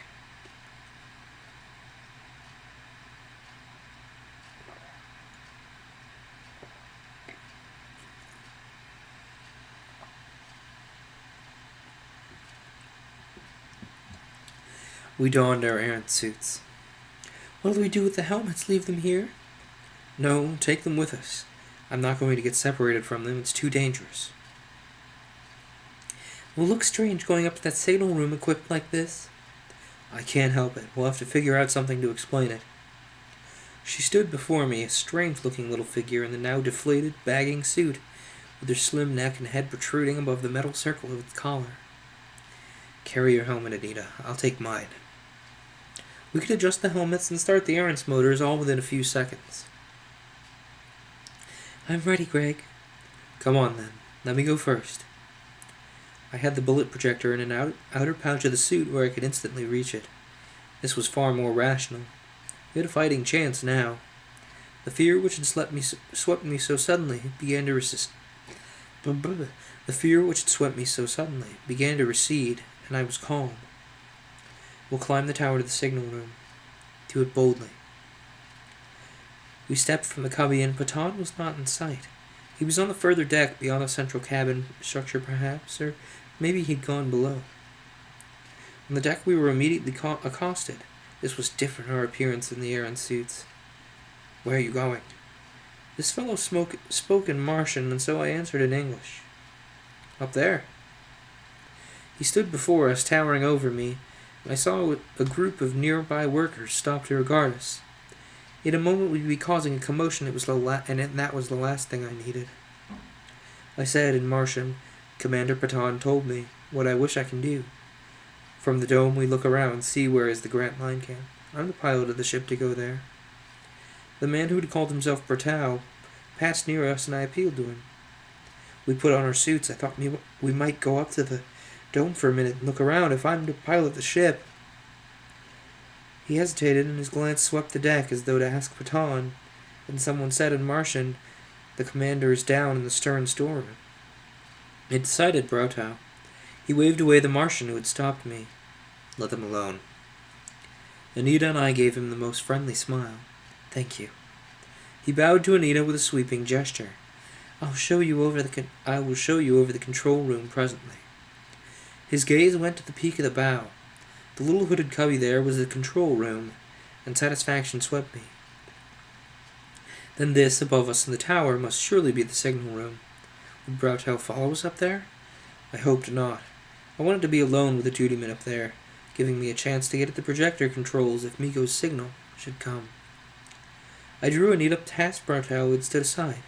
We donned our errant suits. What do we do with the helmets? Leave them here? No, take them with us. I'm not going to get separated from them. It's too dangerous. Will look strange going up to that signal room equipped like this. I can't help it. We'll have to figure out something to explain it. She stood before me, a strange-looking little figure in the now deflated, bagging suit, with her slim neck and head protruding above the metal circle of its collar. Carry your helmet, Anita. I'll take mine. We could adjust the helmets and start the errant's motors all within a few seconds. I'm ready, Greg. Come on, then. Let me go first. I had the bullet projector in an outer pouch of the suit where I could instantly reach it. This was far more rational. We had a fighting chance now. The fear which had swept me so suddenly began to recede, and I was calm. We'll climb the tower to the signal room. Do it boldly. We stepped from the cubby, and Patan was not in sight. He was on the further deck beyond the central cabin structure, perhaps, or maybe he'd gone below. On the deck we were immediately accosted. This was different, our appearance in the errant suits. Where are you going? This fellow spoke in Martian, and so I answered in English. Up there. He stood before us, towering over me, and I saw a group of nearby workers stop to regard us. In a moment we'd be causing a commotion, and that was the last thing I needed. I said in Martian, Commander Patan told me what I wish I can do. From the dome we look around, see where is the Grant Line camp. I'm the pilot of the ship to go there. The man who had called himself Bertau passed near us, and I appealed to him. We put on our suits. I thought we might go up to the dome for a minute and look around if I'm to pilot the ship. He hesitated, and his glance swept the deck as though to ask Patan, and someone said in Martian, The commander is down in the stern storeroom. It decided Bertau. He waved away the Martian who had stopped me. Let them alone. Anita and I gave him the most friendly smile. Thank you. He bowed to Anita with a sweeping gesture. I will show you over the control room presently. His gaze went to the peak of the bow. The little hooded cubby there was the control room, and satisfaction swept me. And this, above us in the tower, must surely be the signal room. Would Browtow follow us up there? I hoped not. I wanted to be alone with the dutyman up there, giving me a chance to get at the projector controls if Miko's signal should come. I drew Anita past Browtow and stood aside.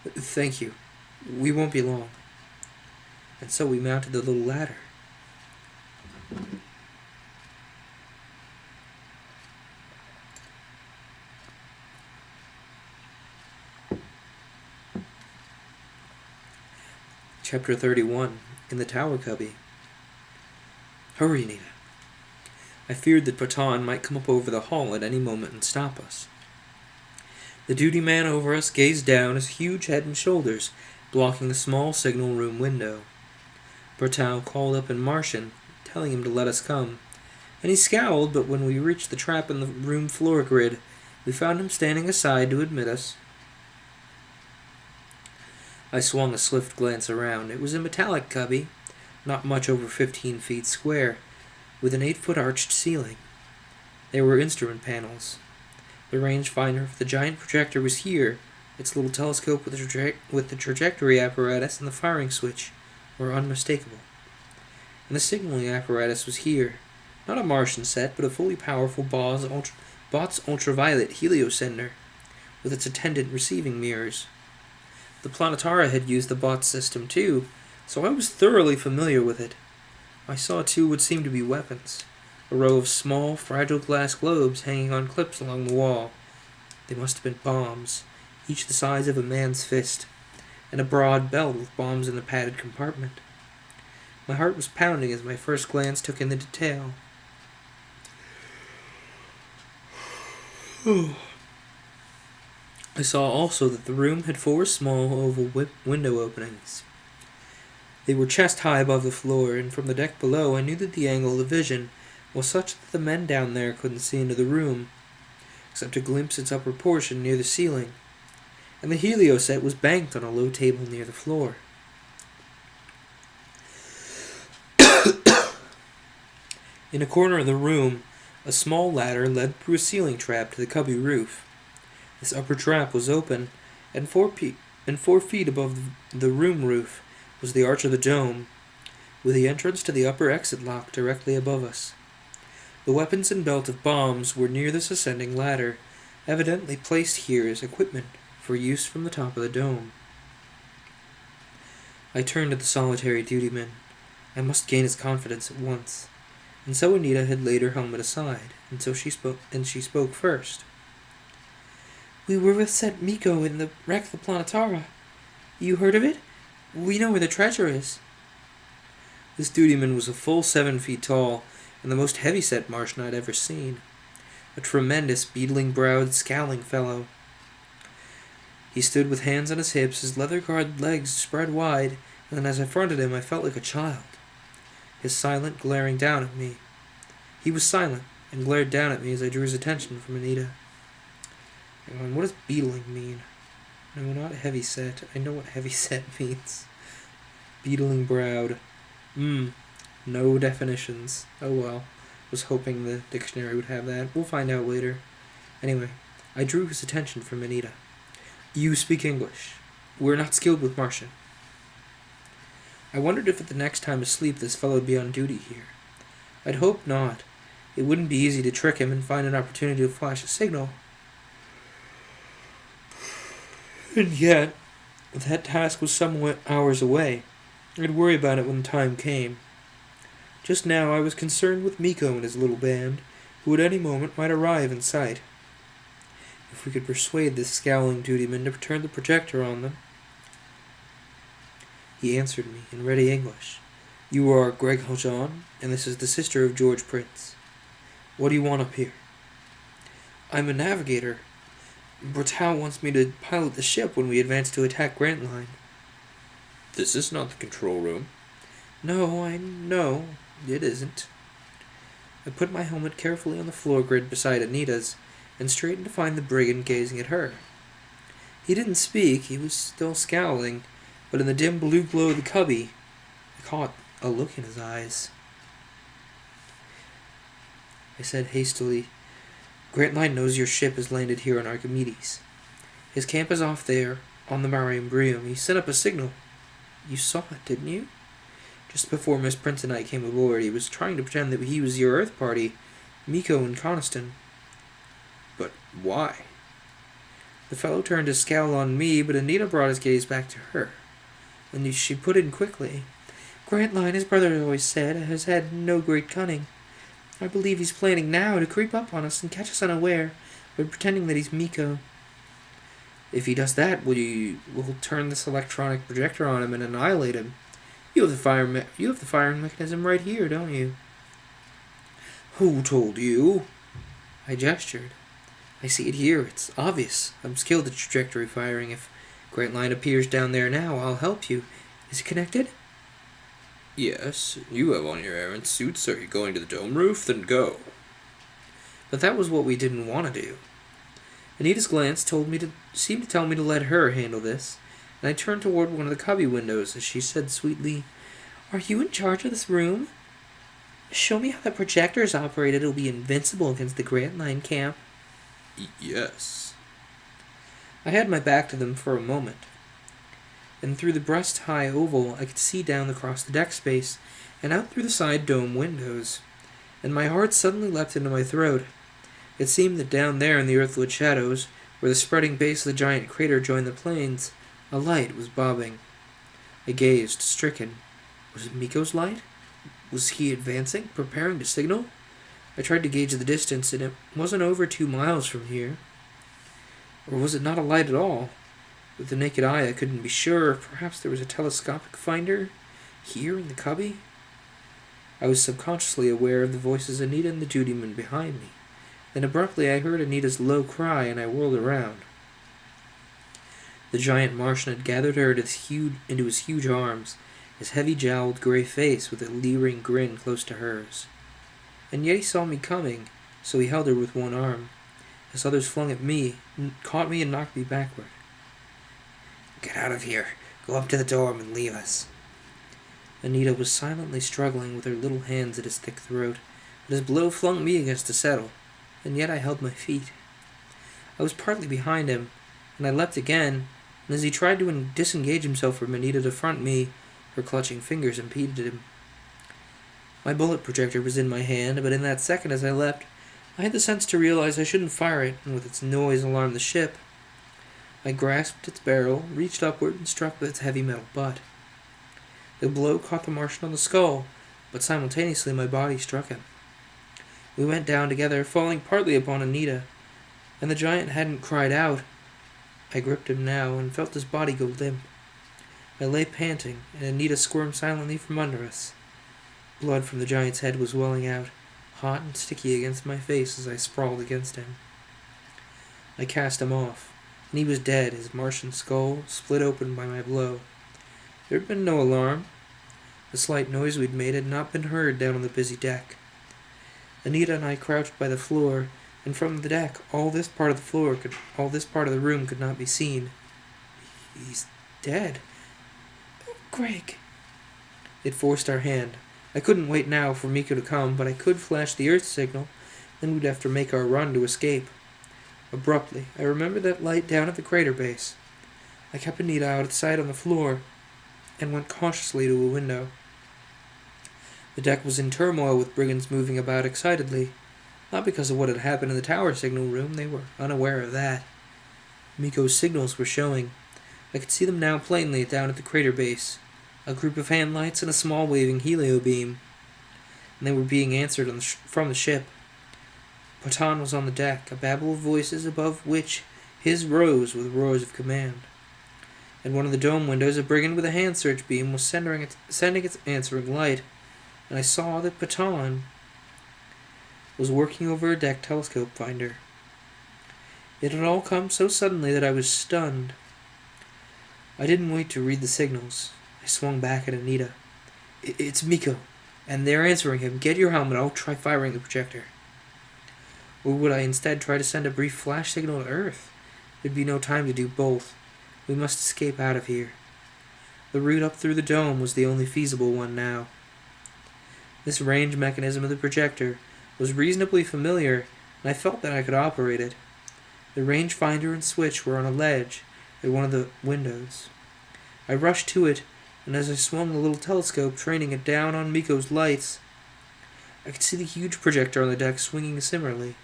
Thank you. We won't be long. And so we mounted the little ladder. Chapter 31. In the Tower Cubby. Hurry, Anita. I feared that Paton might come up over the hall at any moment and stop us. The duty man over us gazed down, his huge head and shoulders blocking the small signal room window. Bertow called up in Martian, telling him to let us come, and he scowled, but when we reached the trap in the room floor grid, we found him standing aside to admit us. I swung a swift glance around. It was a metallic cubby, not much over 15 feet square, with an 8-foot arched ceiling. There were instrument panels. The rangefinder for the giant projector was here. Its little telescope with the trajectory apparatus and the firing switch were unmistakable. And the signaling apparatus was here. Not a Martian set, but a fully powerful Bot's ultraviolet heliosender, with its attendant receiving mirrors. The Planetara had used the Bot system too, so I was thoroughly familiar with it. I saw two what seemed to be weapons. A row of small, fragile glass globes hanging on clips along the wall. They must have been bombs, each the size of a man's fist, and a broad belt with bombs in the padded compartment. My heart was pounding as my first glance took in the detail. I saw also that the room had 4 small oval window openings. They were chest-high above the floor, and from the deck below I knew that the angle of vision was such that the men down there couldn't see into the room, except to glimpse its upper portion near the ceiling, and the helio set was banked on a low table near the floor. In a corner of the room, a small ladder led through a ceiling trap to the cubby roof. This upper trap was open, and 4 feet above the room roof was the arch of the dome, with the entrance to the upper exit lock directly above us. The weapons and belt of bombs were near this ascending ladder, evidently placed here as equipment for use from the top of the dome. I turned to the solitary dutyman. I must gain his confidence at once. And so Anita had laid her helmet aside, and she spoke first. We were with Set Miko in the wreck of the Planetara. You heard of it? We know where the treasure is. This dutyman was a full 7 feet tall, and the most heavy-set Martian I'd ever seen. A tremendous, beetling-browed, scowling fellow. He stood with hands on his hips, his leather-guard legs spread wide, and then as I fronted him I felt like a child. His silent, glaring down at me. He was silent, and glared down at me as I drew his attention from Anita. What does beetling mean? No, not heavy-set. I know what heavy-set means. Beetling-browed. No definitions. Oh well. Was hoping the dictionary would have that. We'll find out later. Anyway, I drew his attention from Anita. You speak English. We're not skilled with Martian. I wondered if at the next time asleep this fellow would be on duty here. I'd hoped not. It wouldn't be easy to trick him and find an opportunity to flash a signal. And yet, that task was some hours away. I'd worry about it when the time came. Just now I was concerned with Miko and his little band, who at any moment might arrive in sight. If we could persuade this scowling dutyman to turn the projector on them. He answered me in ready English. You are Greg Haljan, and this is the sister of George Prince. What do you want up here? I'm a navigator. Bertow wants me to pilot the ship when we advance to attack Grantline. This is not the control room. No, I know. It isn't. I put my helmet carefully on the floor grid beside Anita's, and straightened to find the brigand gazing at her. He didn't speak, he was still scowling, but in the dim blue glow of the cubby, I caught a look in his eyes. I said hastily, Grantline knows your ship has landed here on Archimedes. His camp is off there, on the Mariam. He sent up a signal. You saw it, didn't you? Just before Miss Prince and I came aboard, he was trying to pretend that he was your Earth party, Miko and Coniston. But why? The fellow turned his scowl on me, but Anita brought his gaze back to her. And she put in quickly, Grantline, his brother always said, has had no great cunning. I believe he's planning now to creep up on us and catch us unaware by pretending that he's Miko. If he does that, we'll turn this electronic projector on him and annihilate him. You have the firing mechanism right here, don't you? Who told you? I gestured. I see it here. It's obvious. I'm skilled at trajectory firing. If Grantline appears down there now, I'll help you. Is it connected? Yes. You have on your errant suits. Are you going to the dome roof? Then go. But that was what we didn't want to do. Anita's glance seemed to tell me to let her handle this, and I turned toward one of the cubby windows as she said sweetly, Are you in charge of this room? Show me how the projector is operated. It'll be invincible against the Grantline camp. Yes. I had my back to them for a moment, and through the breast-high oval I could see down across the deck space and out through the side dome windows, and my heart suddenly leapt into my throat. It seemed that down there in the earthlit shadows, where the spreading base of the giant crater joined the plains, a light was bobbing. I gazed, stricken. Was it Miko's light? Was he advancing, preparing to signal? I tried to gauge the distance, and it wasn't over 2 miles from here. Or was it not a light at all? With the naked eye I couldn't be sure. Perhaps there was a telescopic finder here in the cubby? I was subconsciously aware of the voices of Anita and the dutyman behind me. Then abruptly I heard Anita's low cry, and I whirled around. The giant Martian had gathered her into his huge arms, his heavy-jowled gray face with a leering grin close to hers. And yet he saw me coming, so he held her with one arm. As others flung at me, caught me and knocked me backward. Get out of here. Go up to the dorm and leave us. Anita was silently struggling with her little hands at his thick throat, but his blow flung me against the settle, and yet I held my feet. I was partly behind him, and I leapt again, and as he tried to disengage himself from Anita to front me, her clutching fingers impeded him. My bullet projector was in my hand, but in that second as I leapt, I had the sense to realize I shouldn't fire it, and with its noise alarm the ship. I grasped its barrel, reached upward, and struck with its heavy metal butt. The blow caught the Martian on the skull, but simultaneously my body struck him. We went down together, falling partly upon Anita, and the giant hadn't cried out. I gripped him now, and felt his body go limp. I lay panting, and Anita squirmed silently from under us. Blood from the giant's head was welling out, hot and sticky against my face as I sprawled against him. I cast him off, and he was dead, his Martian skull split open by my blow. There had been no alarm. The slight noise we'd made had not been heard down on the busy deck. Anita and I crouched by the floor, and from the deck, all this part of the room could not be seen. He's dead. Greg. It forced our hand. I couldn't wait now for Miko to come, but I could flash the Earth signal, then we'd have to make our run to escape. Abruptly, I remembered that light down at the crater base. I kept Anita out of sight on the floor, and went cautiously to a window. The deck was in turmoil with brigands moving about excitedly. Not because of what had happened in the tower signal room, they were unaware of that. Miko's signals were showing. I could see them now plainly down at the crater base. A group of hand lights and a small waving helio beam. And they were being answered from the ship. Patan was on the deck, a babble of voices above which his rose with roars of command. At one of the dome windows, a brigand with a hand search beam was sending its answering light, and I saw that Patan was working over a deck telescope finder. It had all come so suddenly that I was stunned. I didn't wait to read the signals. I swung back at Anita. It's Miko, and they're answering him. Get your helmet, I'll try firing the projector. Or would I instead try to send a brief flash signal to Earth? There'd be no time to do both. We must escape out of here. The route up through the dome was the only feasible one now. This range mechanism of the projector was reasonably familiar, and I felt that I could operate it. The rangefinder and switch were on a ledge at one of the windows. I rushed to it, and as I swung the little telescope, training it down on Miko's lights, I could see the huge projector on the deck swinging similarly.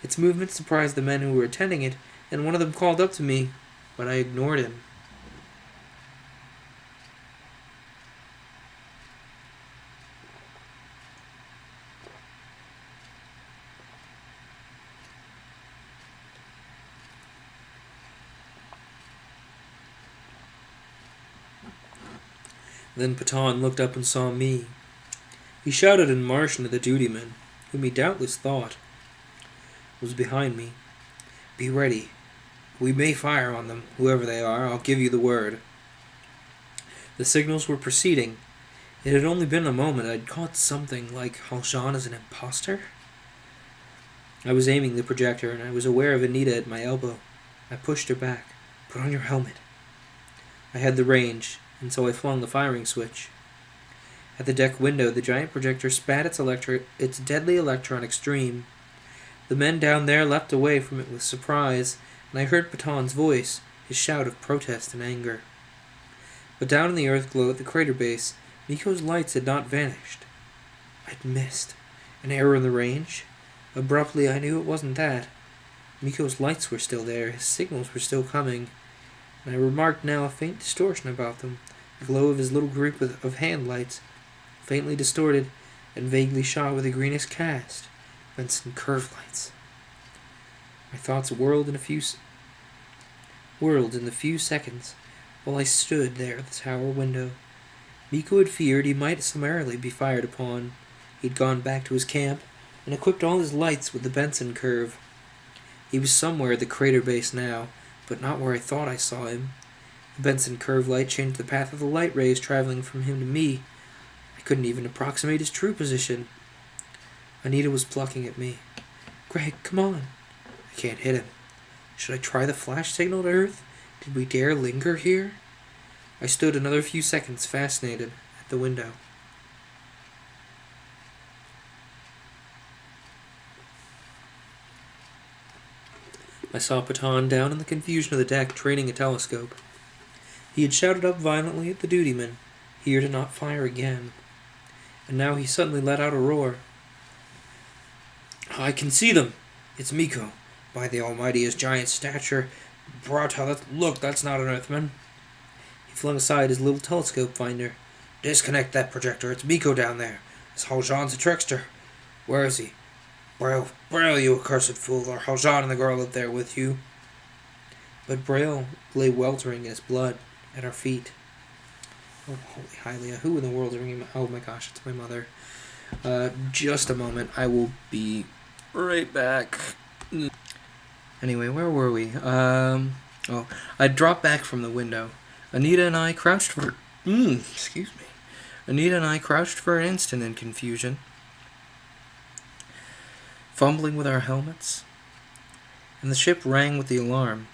Its movement surprised the men who were attending it, and one of them called up to me, but I ignored him. Then Patan looked up and saw me. He shouted in Martian to the dutyman, whom he doubtless thought was behind me. "Be ready. We may fire on them, whoever they are. I'll give you the word." The signals were proceeding. It had only been a moment. I'd caught something like Haljan as an imposter. I was aiming the projector, and I was aware of Anita at my elbow. I pushed her back. "Put on your helmet." I had the range, and so I flung the firing switch. At the deck window, the giant projector spat its deadly electronic stream. The men down there leapt away from it with surprise, and I heard Patan's voice, his shout of protest and anger. But down in the earth glow at the crater base, Miko's lights had not vanished. I'd missed. An error in the range? Abruptly, I knew it wasn't that. Miko's lights were still there, his signals were still coming, and I remarked now a faint distortion about them, the glow of his little group of hand lights, faintly distorted and vaguely shot with a greenish cast, Benson curve lights. My thoughts whirled in the few seconds while I stood there at the tower window. Miko had feared he might summarily be fired upon. He'd gone back to his camp and equipped all his lights with the Benson curve. He was somewhere at the crater base now, but not where I thought I saw him. The Benson curve light changed the path of the light rays traveling from him to me. I couldn't even approximate his true position. Anita was plucking at me. "Greg, come on." "I can't hit him." "Should I try the flash signal to Earth? Did we dare linger here?" I stood another few seconds, fascinated, at the window. I saw Patan down in the confusion of the deck, training a telescope. He had shouted up violently at the dutyman, here to not fire again. And now he suddenly let out a roar. "I can see them! It's Miko. By the Almighty, his giant stature. Brata, look, that's not an Earthman." He flung aside his little telescope finder. "Disconnect that projector. It's Miko down there. This Haljan's a trickster. Where is he? Braille, you accursed fool. Are Haljan and the girl up there with you?" But Braille lay weltering in his blood at our feet. Oh, holy Hylia, who in the world is ringing my... Oh my gosh, it's my mother. Just a moment. I will be right back. Anyway, where were we? I dropped back from the window. Anita and I crouched for... Anita and I crouched for an instant in confusion, fumbling with our helmets, and the ship rang with the alarm.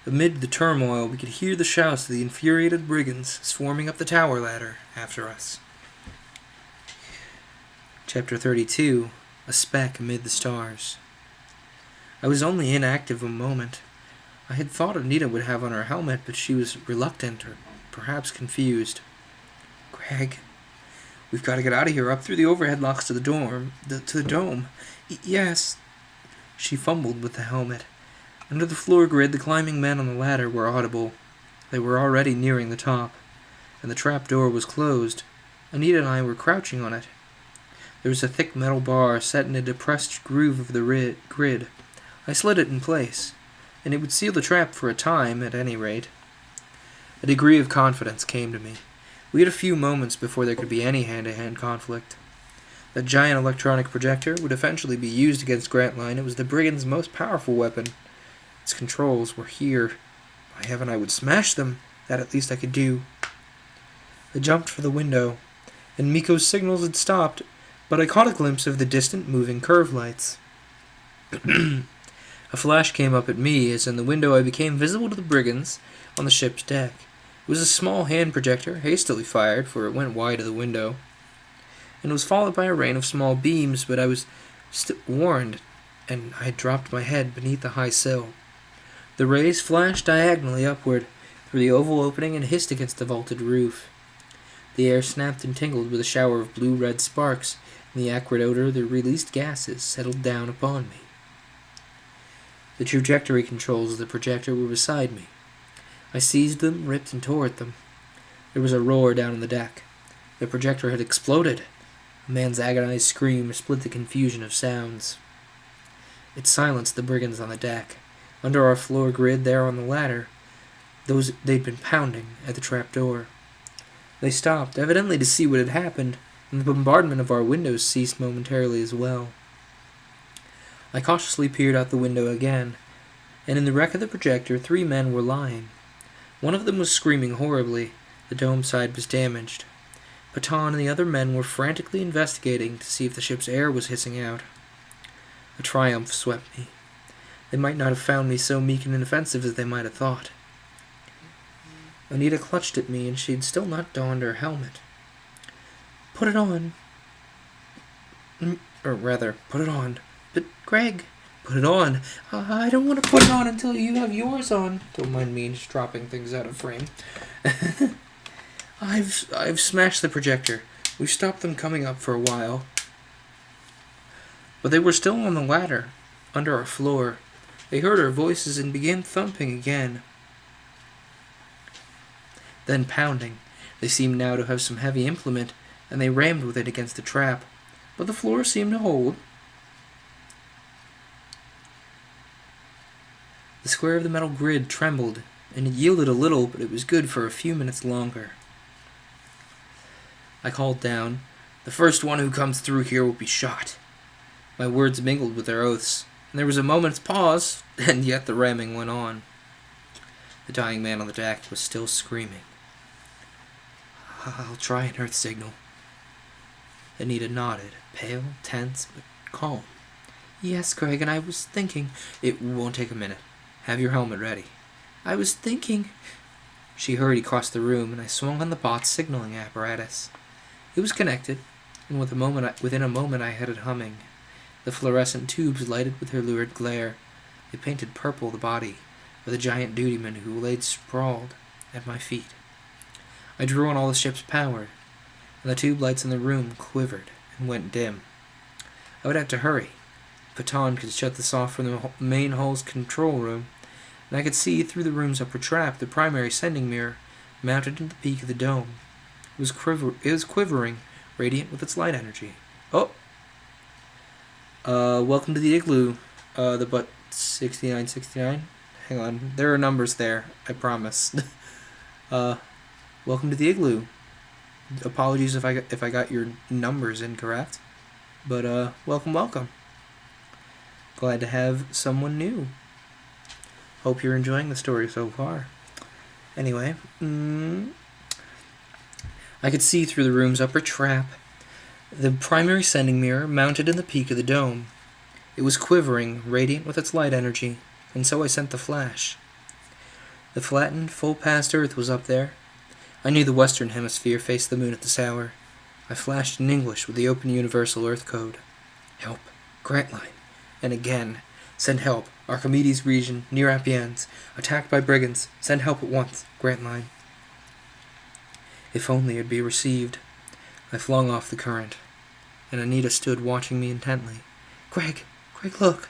Amid the turmoil, we could hear the shouts of the infuriated brigands swarming up the tower ladder after us. Chapter 32, A Speck Amid the Stars. I was only inactive a moment. I had thought Anita would have on her helmet, but she was reluctant or perhaps confused. "Greg, we've got to get out of here, up through the overhead locks to the dome. Yes." She fumbled with the helmet. Under the floor grid, the climbing men on the ladder were audible. They were already nearing the top, and the trap door was closed. Anita and I were crouching on it. There was a thick metal bar set in a depressed groove of the grid. I slid it in place, and it would seal the trap for a time, at any rate. A degree of confidence came to me. We had a few moments before there could be any hand-to-hand conflict. That giant electronic projector would eventually be used against Grantline. It was the brigands' most powerful weapon. Its controls were here. By heaven, I would smash them. That at least I could do. I jumped for the window, and Miko's signals had stopped, but I caught a glimpse of the distant moving curve lights. A flash came up at me as in the window I became visible to the brigands on the ship's deck. It was a small hand projector, hastily fired, for it went wide of the window, and was followed by a rain of small beams, but I was warned and I had dropped my head beneath the high sill. The rays flashed diagonally upward through the oval opening and hissed against the vaulted roof. The air snapped and tingled with a shower of blue-red sparks, and the acrid odor of the released gases settled down upon me. The trajectory controls of the projector were beside me. I seized them, ripped, and tore at them. There was a roar down on the deck. The projector had exploded. A man's agonized scream split the confusion of sounds. It silenced the brigands on the deck. Under our floor grid there on the ladder, they'd been pounding at the trap door. They stopped, evidently to see what had happened, and the bombardment of our windows ceased momentarily as well. I cautiously peered out the window again, and in the wreck of the projector 3 men were lying. One of them was screaming horribly. The dome side was damaged. Patan and the other men were frantically investigating to see if the ship's air was hissing out. A triumph swept me. They might not have found me so meek and inoffensive as they might have thought. Anita clutched at me, and she had still not donned her helmet. "Put it on." Or rather, put it on. "But, Greg..." "Put it on." "I don't want to put it on until you have yours on." Don't mind me just dropping things out of frame. I've smashed the projector. We've stopped them coming up for a while. But they were still on the ladder, under our floor. They heard our voices and began thumping again. Then pounding. They seemed now to have some heavy implement, and they rammed with it against the trap. But the floor seemed to hold. The square of the metal grid trembled, and it yielded a little, but it was good for a few minutes longer. I called down, "The first one who comes through here will be shot." My words mingled with their oaths, and there was a moment's pause, and yet the ramming went on. The dying man on the deck was still screaming. "I'll try an earth signal." Anita nodded, pale, tense, but calm. "Yes, Craig, and I was thinking..." "It won't take a minute. Have your helmet ready." "I was thinking..." She hurried across the room, and I swung on the bot's signaling apparatus. It was connected, and within a moment I had it humming. The fluorescent tubes lighted with her lurid glare. They painted purple the body of the giant dutyman who lay sprawled at my feet. I drew on all the ship's power, and the tube lights in the room quivered and went dim. I would have to hurry. Patan could shut this off from the main hull's control room, and I could see through the room's upper trap the primary sending mirror mounted in the peak of the dome. It was quivering, radiant with its light energy. "Oh! Welcome to the igloo, the butt 6969. Hang on, there are numbers there, I promise." "Welcome to the igloo. Apologies if I got your numbers incorrect, but welcome. Glad to have someone new. Hope you're enjoying the story so far." Anyway, I could see through the room's upper trap the primary sending mirror mounted in the peak of the dome. It was quivering, radiant with its light energy, and so I sent the flash. The flattened, full-past Earth was up there. I knew the Western Hemisphere faced the moon at this hour. I flashed in English with the open universal Earth code. "Help. Grant line." And again. "Send help. Archimedes region, near Appians. Attacked by brigands. Send help at once. Grant line." If only it'd be received. I flung off the current, and Anita stood watching me intently. Greg, look."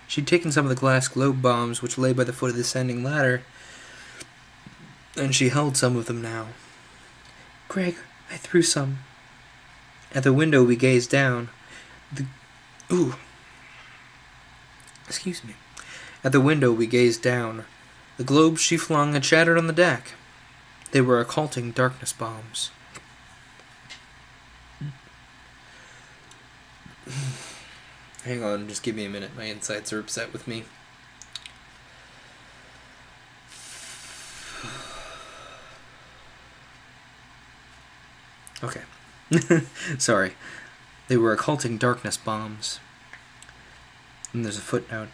She'd taken some of the glass globe bombs which lay by the foot of the sending ladder, and she held some of them now. "Greg, I threw some." At the window we gazed down. At the window we gazed down. The globes she flung had shattered on the deck. They were occulting darkness bombs. Hang on, just give me a minute. My insides are upset with me. Okay. Sorry. They were occulting darkness bombs. And there's a footnote.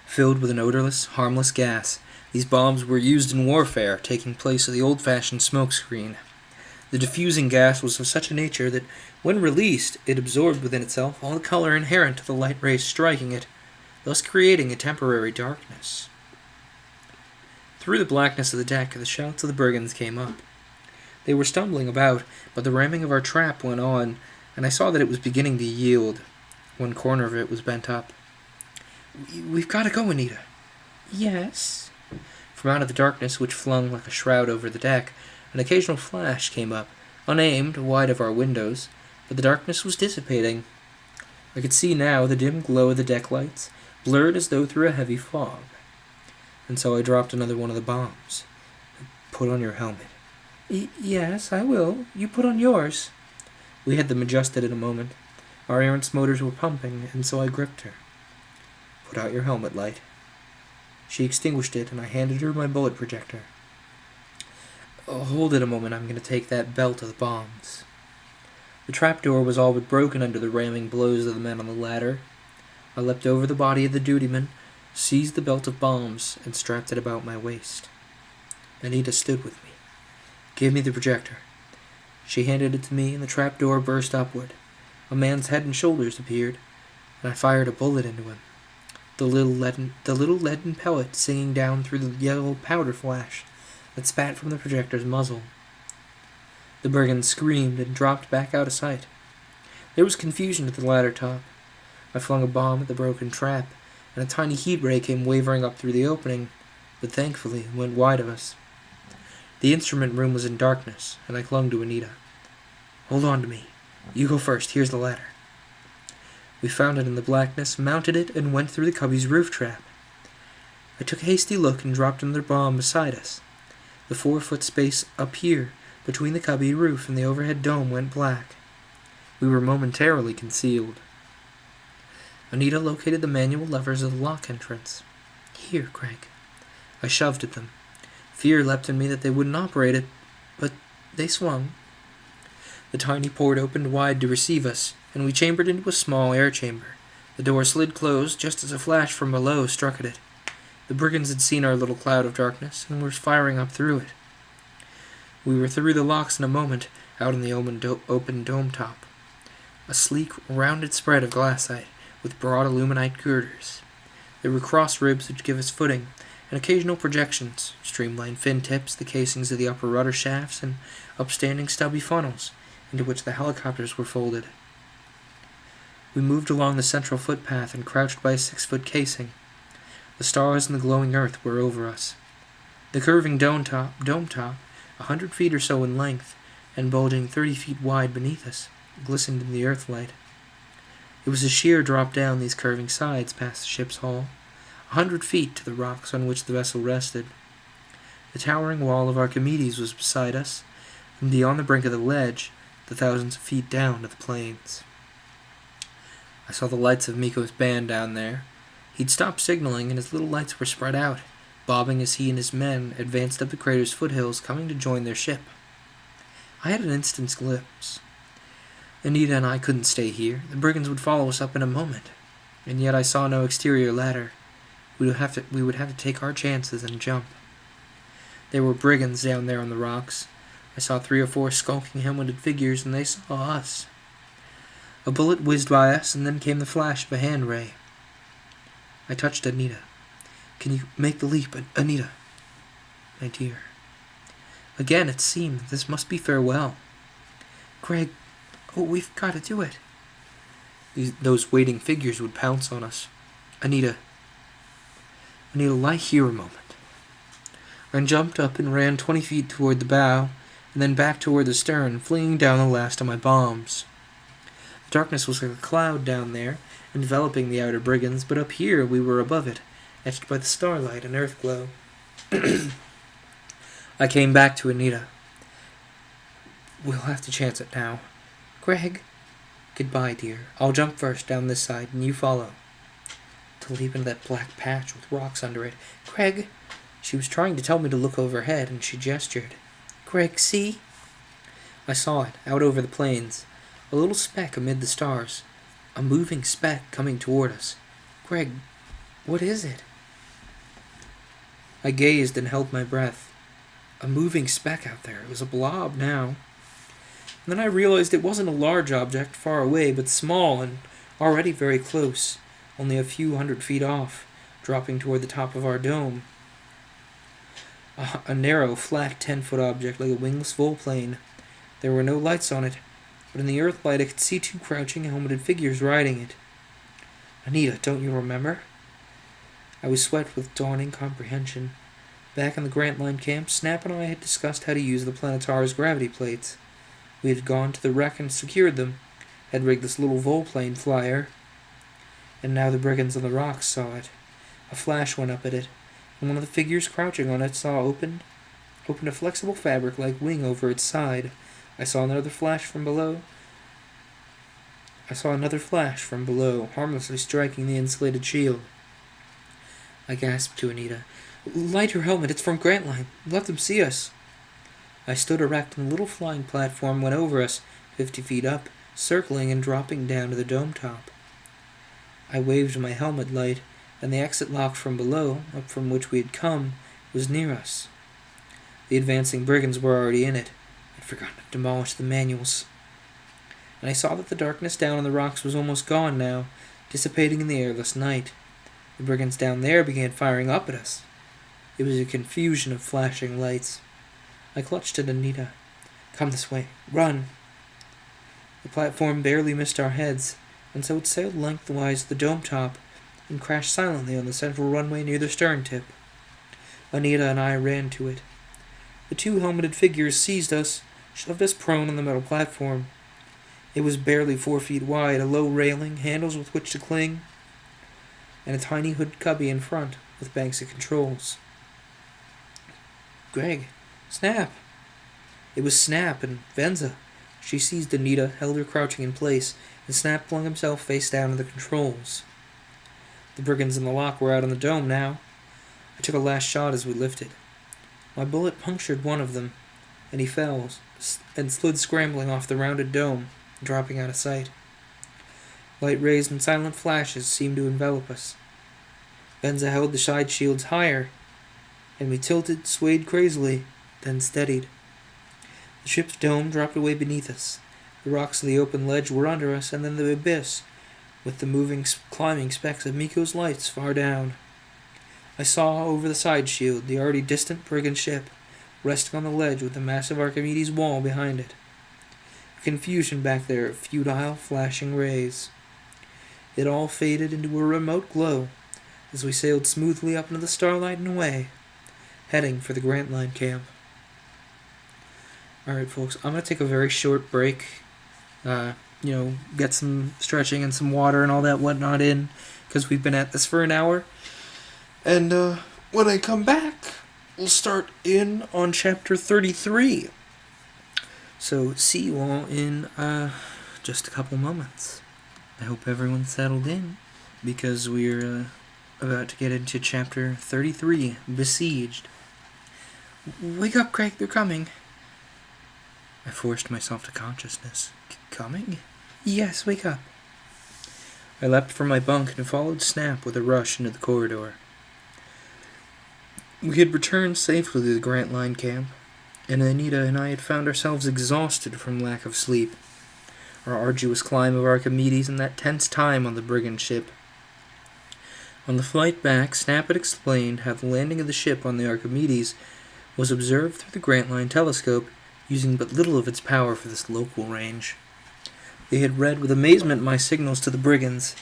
Filled with an odorless, harmless gas, these bombs were used in warfare, taking place of the old-fashioned smoke screen. The diffusing gas was of such a nature that, when released, it absorbed within itself all the color inherent to the light rays striking it, thus creating a temporary darkness. Through the blackness of the deck, the shouts of the brigands came up. They were stumbling about, but the ramming of our trap went on, and I saw that it was beginning to yield. One corner of it was bent up. "We've got to go, Anita." "Yes." From out of the darkness, which flung like a shroud over the deck, an occasional flash came up, unaimed, wide of our windows, but the darkness was dissipating. I could see now the dim glow of the deck lights, blurred as though through a heavy fog. And so I dropped another one of the bombs. "Put on your helmet." Yes, I will. You put on yours." We had them adjusted in a moment. Our errant's motors were pumping, and so I gripped her. "Put out your helmet, Light." She extinguished it, and I handed her my bullet projector. "Hold it a moment, I'm going to take that belt of the bombs." The trapdoor was all but broken under the ramming blows of the men on the ladder. I leapt over the body of the dutyman, seized the belt of bombs, and strapped it about my waist. Anita stood with me. "Give me the projector." She handed it to me, and the trapdoor burst upward. A man's head and shoulders appeared, and I fired a bullet into him. The little leaden pellet singing down through the yellow powder flash that spat from the projector's muzzle. The brigand screamed and dropped back out of sight. There was confusion at the ladder top. I flung a bomb at the broken trap, and a tiny heat ray came wavering up through the opening, but thankfully went wide of us. The instrument room was in darkness, and I clung to Anita. "Hold on to me. You go first. Here's the ladder." We found it in the blackness, mounted it, and went through the cubby's roof trap. I took a hasty look and dropped another bomb beside us. The 4-foot space up here, between the cubby roof and the overhead dome, went black. We were momentarily concealed. Anita located the manual levers of the lock entrance. "Here, Craig." I shoved at them. Fear leapt in me that they wouldn't operate it, but they swung. The tiny port opened wide to receive us, and we chambered into a small air chamber. The door slid closed just as a flash from below struck at it. The brigands had seen our little cloud of darkness, and were firing up through it. We were through the locks in a moment, out on the open dome top. A sleek, rounded spread of glassite, with broad aluminite girders. There were cross ribs which give us footing, and occasional projections, streamlined fin tips, the casings of the upper rudder shafts, and upstanding stubby funnels, into which the helicopters were folded. We moved along the central footpath and crouched by a 6-foot casing. The stars and the glowing earth were over us. The curving dome top, 100 feet or so in length, and bulging 30 feet wide beneath us, glistened in the earthlight. It was a sheer drop down these curving sides past the ship's hull, 100 feet to the rocks on which the vessel rested. The towering wall of Archimedes was beside us, and beyond the brink of the ledge, the thousands of feet down to the plains. I saw the lights of Miko's band down there. He'd stopped signaling, and his little lights were spread out, bobbing as he and his men advanced up the crater's foothills, coming to join their ship. I had an instant's glimpse. Anita and I couldn't stay here. The brigands would follow us up in a moment, and yet I saw no exterior ladder. We would have to take our chances and jump. There were brigands down there on the rocks. I saw 3 or 4 skulking helmeted figures, and they saw us. A bullet whizzed by us, and then came the flash of a hand ray. I touched Anita. "Can you make the leap, Anita?" "My dear." Again it seemed that this must be farewell. "Craig, oh, we've got to do it." Those waiting figures would pounce on us. Anita, lie here a moment." I jumped up and ran 20 feet toward the bow, and then back toward the stern, flinging down the last of my bombs. The darkness was like a cloud down there, enveloping the outer brigands, but up here we were above it, etched by the starlight and earth glow. I came back to Anita. "We'll have to chance it now." "Greg." "Goodbye, dear. I'll jump first down this side, and you follow." To leap into that black patch with rocks under it. "Greg." She was trying to tell me to look overhead, and she gestured. "Greg, see?" I saw it, out over the plains. A little speck amid the stars. A moving speck coming toward us. "Greg, what is it?" I gazed and held my breath. A moving speck out there. It was a blob now. And then I realized it wasn't a large object far away, but small and already very close, only a few 100 feet off, dropping toward the top of our dome. A narrow, flat 10-foot object like a wingless volplane. There were no lights on it, but in the earthlight I could see 2 crouching, helmeted figures riding it. Anita, don't you remember? I was swept with dawning comprehension. Back in the Grantline camp, Snap and I had discussed how to use the Planetar's gravity plates. We had gone to the wreck and secured them, had rigged this little volplane flyer, and now the brigands on the rocks saw it. A flash went up at it, and one of the figures crouching on it opened a flexible fabric-like wing over its side. I saw another flash from below, harmlessly striking the insulated shield. I gasped to Anita, "Light your helmet, it's from Grantline. Let them see us." I stood erect, and the little flying platform went over us, 50 feet up, circling and dropping down to the dome top. I waved my helmet light, and the exit lock from below, up from which we had come, was near us. The advancing brigands were already in it. I'd forgotten to demolish the manuals. And I saw that the darkness down on the rocks was almost gone now, dissipating in the airless night. The brigands down there began firing up at us. It was a confusion of flashing lights. I clutched at Anita. "Come this way. Run!" The platform barely missed our heads, and so it sailed lengthwise to the dome top and crashed silently on the central runway near the stern tip. Anita and I ran to it. The 2 helmeted figures seized us, shoved us prone on the metal platform. It was barely 4 feet wide, a low railing, handles with which to cling, and a tiny hood cubby in front with banks of controls. "Greg, Snap!" It was Snap and Venza. She seized Anita, held her crouching in place, and Snap flung himself face down to the controls. The brigands in the lock were out on the dome now. I took a last shot as we lifted. My bullet punctured one of them, and he fell and slid scrambling off the rounded dome, dropping out of sight. Light rays and silent flashes seemed to envelop us. Venza held the side shields higher, and we tilted, swayed crazily, then steadied. The ship's dome dropped away beneath us. The rocks of the open ledge were under us, and then the abyss, with the moving, climbing specks of Miko's lights far down. I saw over the side shield the already distant brigand ship, resting on the ledge with the massive Archimedes wall behind it. Confusion back there of futile, flashing rays. It all faded into a remote glow as we sailed smoothly up into the starlight and away, heading for the Grantline camp. Alright, folks, I'm going to take a very short break. Get some stretching and some water and all that whatnot in, because we've been at this for an hour. And when I come back, we'll start in on chapter 33. So, see you all in just a couple moments. I hope everyone's settled in, because we're about to get into chapter 33, Besieged. Wake up, Craig, they're coming. I forced myself to consciousness. Coming? Yes, wake up. I leapt from my bunk and followed Snap with a rush into the corridor. We had returned safely to the Grantline camp, and Anita and I had found ourselves exhausted from lack of sleep. Our arduous climb of Archimedes and that tense time on the brigand ship. On the flight back, Snap had explained how the landing of the ship on the Archimedes was observed through the Grantline telescope, using but little of its power for this local range. They had read with amazement my signals to the brigands,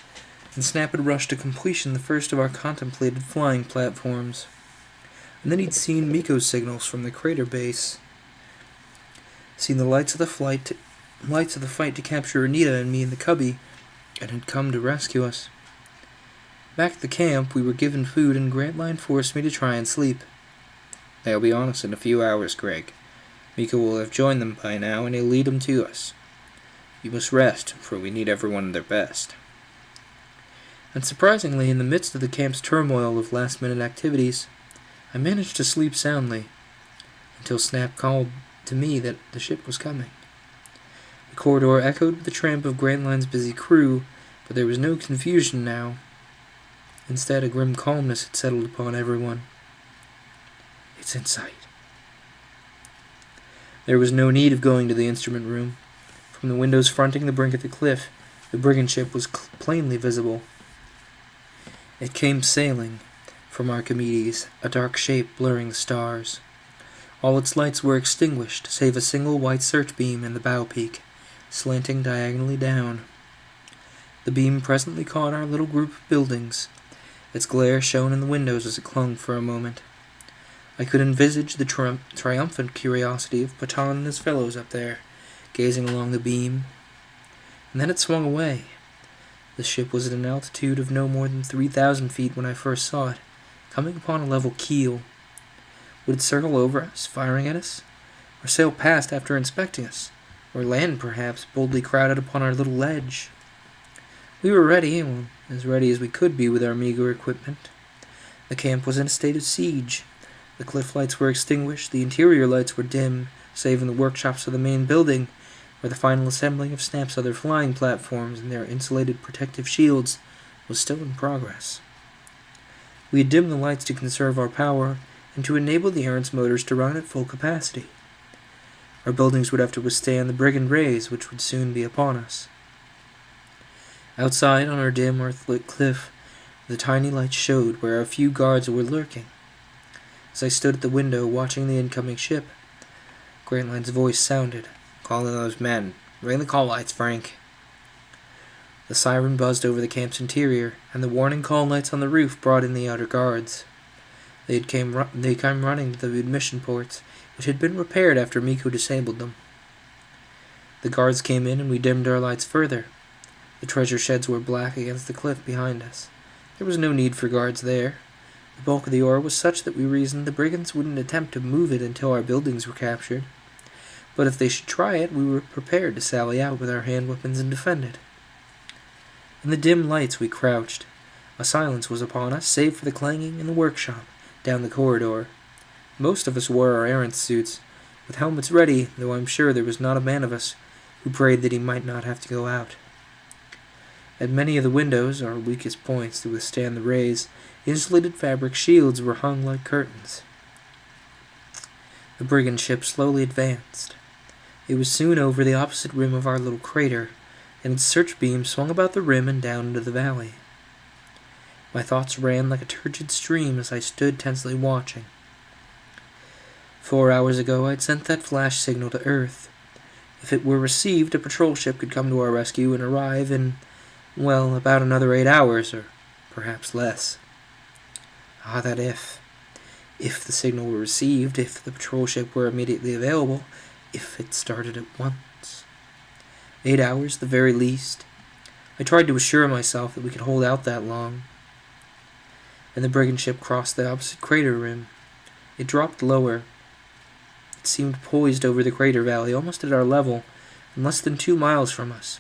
and Snap had rushed to completion the first of our contemplated flying platforms. And then he'd seen Miko's signals from the crater base, seen the lights of the fight to capture Anita and me in the cubby, and had come to rescue us. Back at the camp, we were given food, and Grantline forced me to try and sleep. They'll be on us in a few hours, Greg. Miko will have joined them by now, and he'll lead them to us. You must rest, for we need everyone at their best. And surprisingly, in the midst of the camp's turmoil of last-minute activities, I managed to sleep soundly, until Snap called to me that the ship was coming. The corridor echoed with the tramp of Grantline's busy crew, but there was no confusion now. Instead, a grim calmness had settled upon everyone. It's in sight. There was no need of going to the instrument room. From the windows fronting the brink of the cliff, the brigand ship was plainly visible. It came sailing from Archimedes, a dark shape blurring the stars. All its lights were extinguished, save a single white search beam in the bow peak, slanting diagonally down. The beam presently caught our little group of buildings. Its glare shone in the windows as it clung for a moment. I could envisage the triumphant curiosity of Poton and his fellows up there, gazing along the beam. And then it swung away. The ship was at an altitude of no more than 3,000 feet when I first saw it, coming upon a level keel. Would it circle over us, firing at us? Or sail past after inspecting us? Or land, perhaps, boldly crowded upon our little ledge? We were ready, well, as ready as we could be with our meager equipment. The camp was in a state of siege. The cliff lights were extinguished, the interior lights were dim, save in the workshops of the main building, where the final assembling of Snap's other flying platforms and their insulated protective shields was still in progress. We had dimmed the lights to conserve our power and to enable the Errant's motors to run at full capacity. Our buildings would have to withstand the brigand rays which would soon be upon us. Outside on our dim earth-lit cliff, the tiny lights showed where a few guards were lurking. As I stood at the window watching the incoming ship, Grantline's voice sounded. "Call in those men. Ring the call lights, Frank." The siren buzzed over the camp's interior, and the warning call lights on the roof brought in the outer guards. They came running to the admission ports, which had been repaired after Miko disabled them. The guards came in, and we dimmed our lights further. The treasure sheds were black against the cliff behind us. There was no need for guards there. The bulk of the ore was such that we reasoned the brigands wouldn't attempt to move it until our buildings were captured. But if they should try it, we were prepared to sally out with our hand weapons and defend it. In the dim lights we crouched. A silence was upon us, save for the clanging in the workshop, down the corridor. Most of us wore our errant suits, with helmets ready, though I'm sure there was not a man of us who prayed that he might not have to go out. At many of the windows, our weakest points to withstand the rays, insulated fabric shields were hung like curtains. The brigand ship slowly advanced. It was soon over the opposite rim of our little crater, and its search beam swung about the rim and down into the valley. My thoughts ran like a turgid stream as I stood tensely watching. 4 hours ago I'd sent that flash signal to Earth. If it were received, a patrol ship could come to our rescue and arrive in, well, about another 8 hours, or perhaps less. Ah, that if. If the signal were received, if the patrol ship were immediately available, if it started at once. 8 hours, the very least. I tried to assure myself that we could hold out that long. And the brigand ship crossed the opposite crater rim. It dropped lower. It seemed poised over the crater valley, almost at our level, and less than 2 miles from us.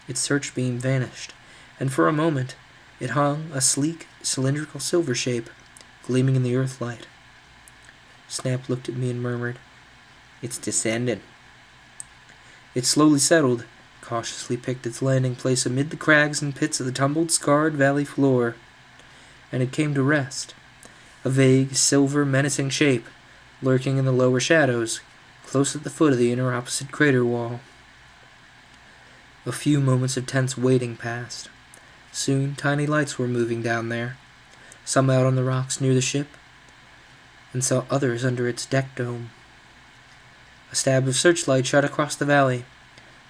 Its search beam vanished, and for a moment it hung, a sleek, cylindrical silver shape, gleaming in the earthlight. Snap looked at me and murmured, "It's descending." It slowly settled, cautiously picked its landing place amid the crags and pits of the tumbled, scarred valley floor, and it came to rest, a vague, silver, menacing shape, lurking in the lower shadows, close at the foot of the inner opposite crater wall. A few moments of tense waiting passed. Soon, tiny lights were moving down there, some out on the rocks near the ship, and saw others under its deck dome. A stab of searchlight shot across the valley,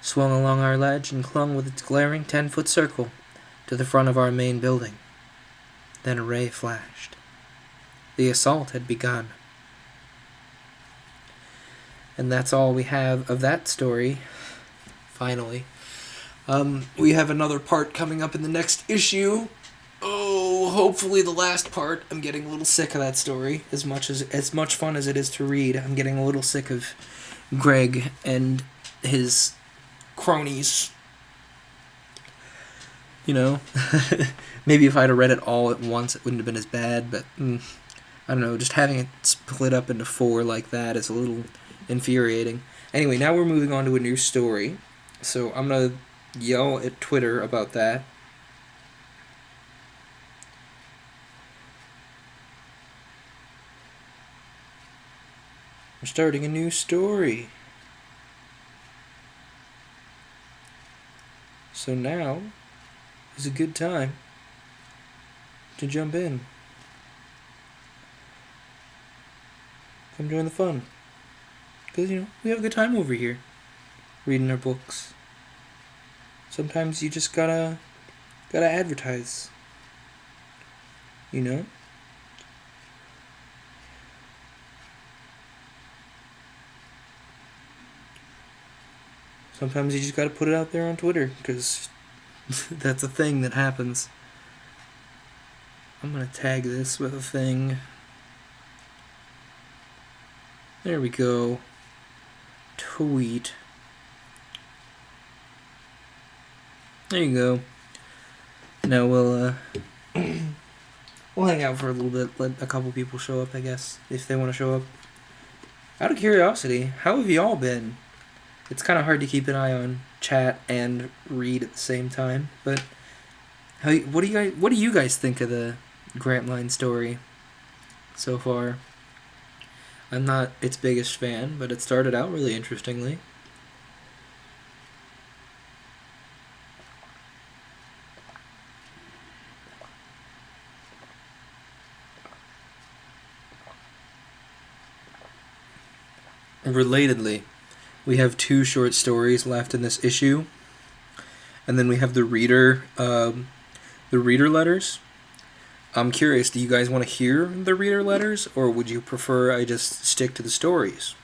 swung along our ledge, and clung with its glaring 10-foot circle to the front of our main building. Then a ray flashed. The assault had begun. And that's all we have of that story, finally. We have another part coming up in the next issue. Oh, hopefully the last part. I'm getting a little sick of that story. As much fun as it is to read, I'm getting a little sick of Greg and his cronies. You know, maybe if I'd have read it all at once, it wouldn't have been as bad. But I don't know. Just having it split up into 4 like that is a little infuriating. Anyway, now we're moving on to a new story. So I'm gonna yell at Twitter about that. We're starting a new story. So now is a good time to jump in. Come join the fun. Because, we have a good time over here. Reading our books. Sometimes you just gotta advertise. Sometimes you just gotta put it out there on Twitter, because that's a thing that happens. I'm gonna tag this with a thing. There we go. Tweet. There you go. Now we'll hang out for a little bit, let a couple people show up, I guess, if they want to show up. Out of curiosity, how have y'all been? It's kind of hard to keep an eye on chat and read at the same time, but what do you guys think of the Grantline story so far? I'm not its biggest fan, but it started out really interestingly. Relatedly, we have 2 short stories left in this issue, and then we have the reader letters. I'm curious, do you guys want to hear the reader letters, or would you prefer I just stick to the stories?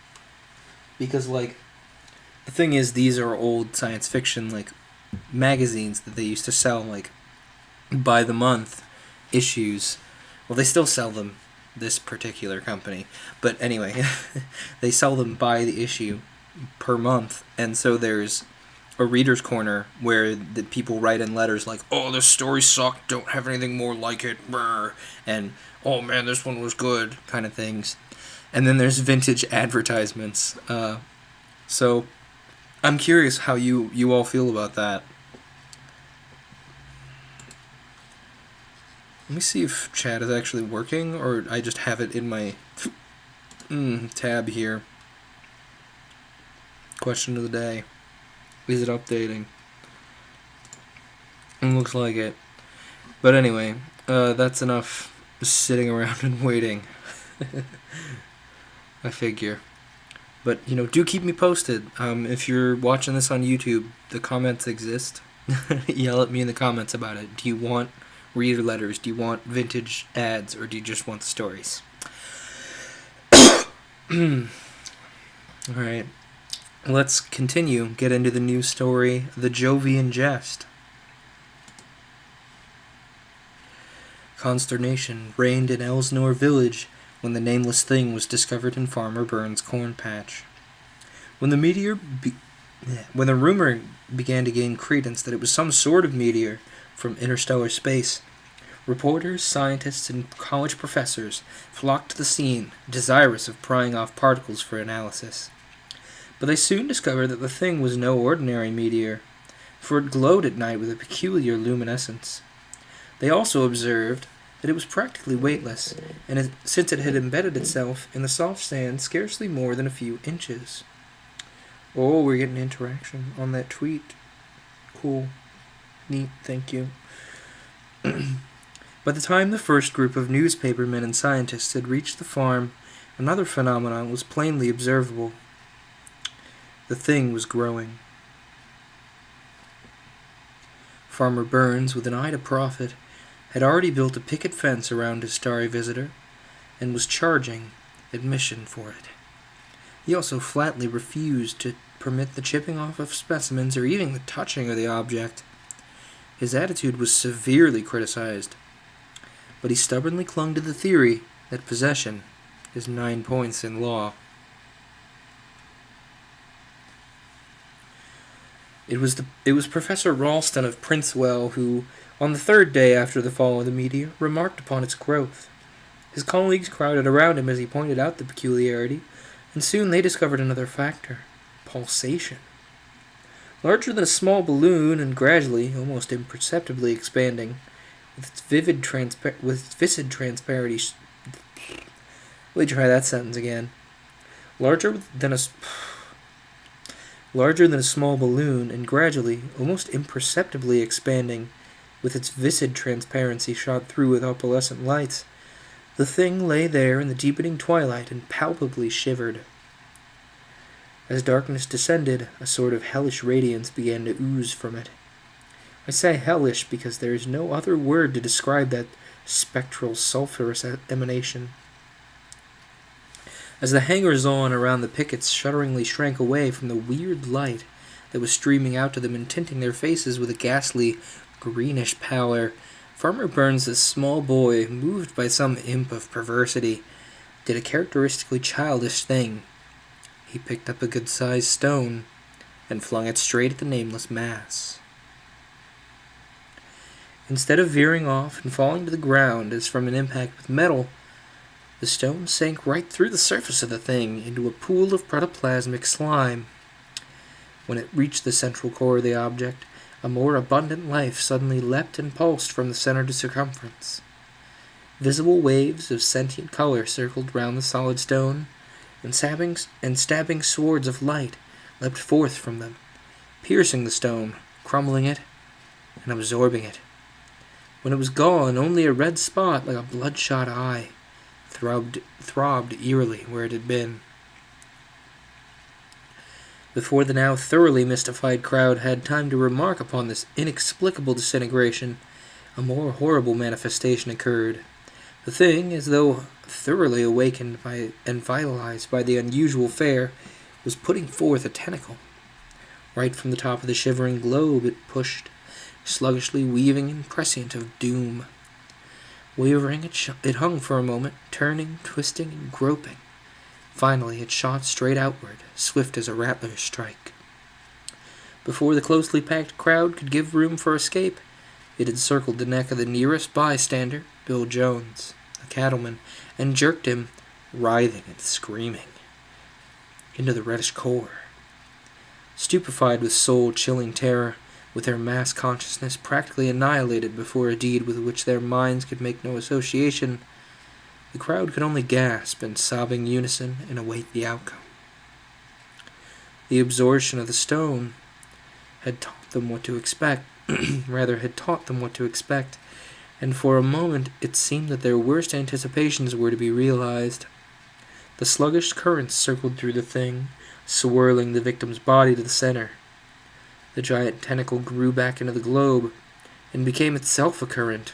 Because, the thing is, these are old science fiction, magazines that they used to sell, by the month issues. Well, they still sell them, this particular company. But anyway, they sell them by the issue per month, and so there's a reader's corner where the people write in letters like, oh, this story sucked, don't have anything more like it, brr, and oh man, this one was good, kind of things. And then there's vintage advertisements. So I'm curious how you all feel about that. Let me see if chat is actually working, or I just have it in my tab here. Question of the day. Is it updating? It looks like it. But anyway, that's enough sitting around and waiting. I figure. But, do keep me posted. If you're watching this on YouTube, the comments exist. Yell at me in the comments about it. Do you want reader letters? Do you want vintage ads? Or do you just want the stories? Alright. Let's continue. Get into the news story, The Jovian Jest. Consternation reigned in Elsnore village when the nameless thing was discovered in Farmer Burns' corn patch. When the rumor began to gain credence that it was some sort of meteor from interstellar space, reporters, scientists, and college professors flocked to the scene, desirous of prying off particles for analysis. But they soon discovered that the thing was no ordinary meteor, for it glowed at night with a peculiar luminescence. They also observed that it was practically weightless, and since it had embedded itself in the soft sand scarcely more than a few inches. Oh, we're getting interaction on that tweet. Cool. Neat, thank you. By the time the first group of newspapermen and scientists had reached the farm, another phenomenon was plainly observable. The thing was growing. Farmer Burns, with an eye to profit, had already built a picket fence around his starry visitor, and was charging admission for it. He also flatly refused to permit the chipping off of specimens or even the touching of the object. His attitude was severely criticized, but he stubbornly clung to the theory that possession is 9 points in law. It was Professor Ralston of Princewell who, on the 3rd day after the fall of the meteor, remarked upon its growth. His colleagues crowded around him as he pointed out the peculiarity, and soon they discovered another factor: pulsation. Larger than a small balloon and gradually, almost imperceptibly expanding, with its viscid transparency. Let me try that sentence again. Larger than a larger than a small balloon, and gradually, almost imperceptibly expanding, with its viscid transparency shot through with opalescent lights. The thing lay there in the deepening twilight and palpably shivered. As darkness descended, a sort of hellish radiance began to ooze from it. I say hellish because there is no other word to describe that spectral, sulphurous emanation. As the hangers-on around the pickets shudderingly shrank away from the weird light that was streaming out to them and tinting their faces with a ghastly, greenish pallor, Farmer Burns' small boy, moved by some imp of perversity, did a characteristically childish thing. He picked up a good-sized stone and flung it straight at the nameless mass. Instead of veering off and falling to the ground as from an impact with metal, the stone sank right through the surface of the thing into a pool of protoplasmic slime. When it reached the central core of the object, a more abundant life suddenly leapt and pulsed from the center to circumference. Visible waves of sentient color circled round the solid stone, and stabbing swords of light leapt forth from them, piercing the stone, crumbling it, and absorbing it. When it was gone, only a red spot like a bloodshot eye throbbed eerily where it had been. Before the now thoroughly mystified crowd had time to remark upon this inexplicable disintegration, a more horrible manifestation occurred. The thing, as though thoroughly awakened by and vitalized by the unusual fare, was putting forth a tentacle. Right from the top of the shivering globe it pushed, sluggishly weaving and prescient of doom. Wavering, it hung for a moment, turning, twisting, and groping. Finally, it shot straight outward, swift as a rattler's strike. Before the closely packed crowd could give room for escape, it had circled the neck of the nearest bystander, Bill Jones, a cattleman, and jerked him, writhing and screaming, into the reddish core. Stupefied with soul-chilling terror, with their mass consciousness practically annihilated before a deed with which their minds could make no association, the crowd could only gasp in sobbing unison and await the outcome. The absorption of the stone had taught them what to expect, and for a moment it seemed that their worst anticipations were to be realized. The sluggish currents circled through the thing, swirling the victim's body to the center. The giant tentacle grew back into the globe and became itself a current.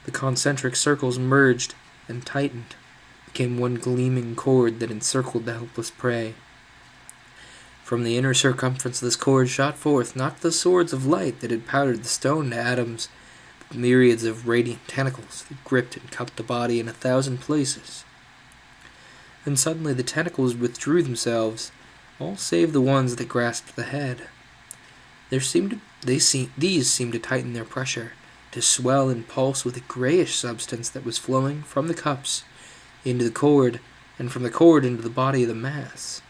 The concentric circles merged and tightened, became one gleaming cord that encircled the helpless prey. From the inner circumference of this cord shot forth not the swords of light that had powdered the stone to atoms, but myriads of radiant tentacles that gripped and cupped the body in 1,000 places. Then suddenly the tentacles withdrew themselves, all save the ones that grasped the head. These seemed to tighten their pressure, to swell and pulse with a grayish substance that was flowing from the cups into the cord, and from the cord into the body of the mass.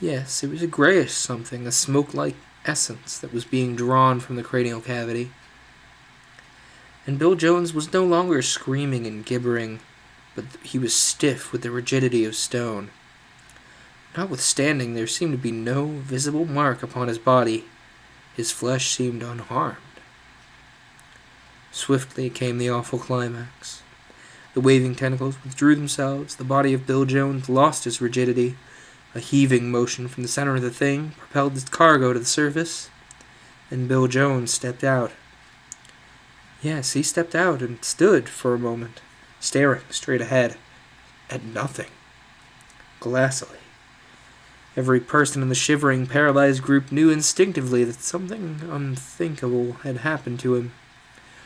Yes, it was a grayish something, a smoke-like essence that was being drawn from the cranial cavity. And Bill Jones was no longer screaming and gibbering, but he was stiff with the rigidity of stone. Notwithstanding, there seemed to be no visible mark upon his body. His flesh seemed unharmed. Swiftly came the awful climax. The waving tentacles withdrew themselves, the body of Bill Jones lost its rigidity, a heaving motion from the center of the thing propelled its cargo to the surface, and Bill Jones stepped out. Yes, he stepped out and stood for a moment, staring straight ahead, at nothing, glassily. Every person in the shivering, paralyzed group knew instinctively that something unthinkable had happened to him.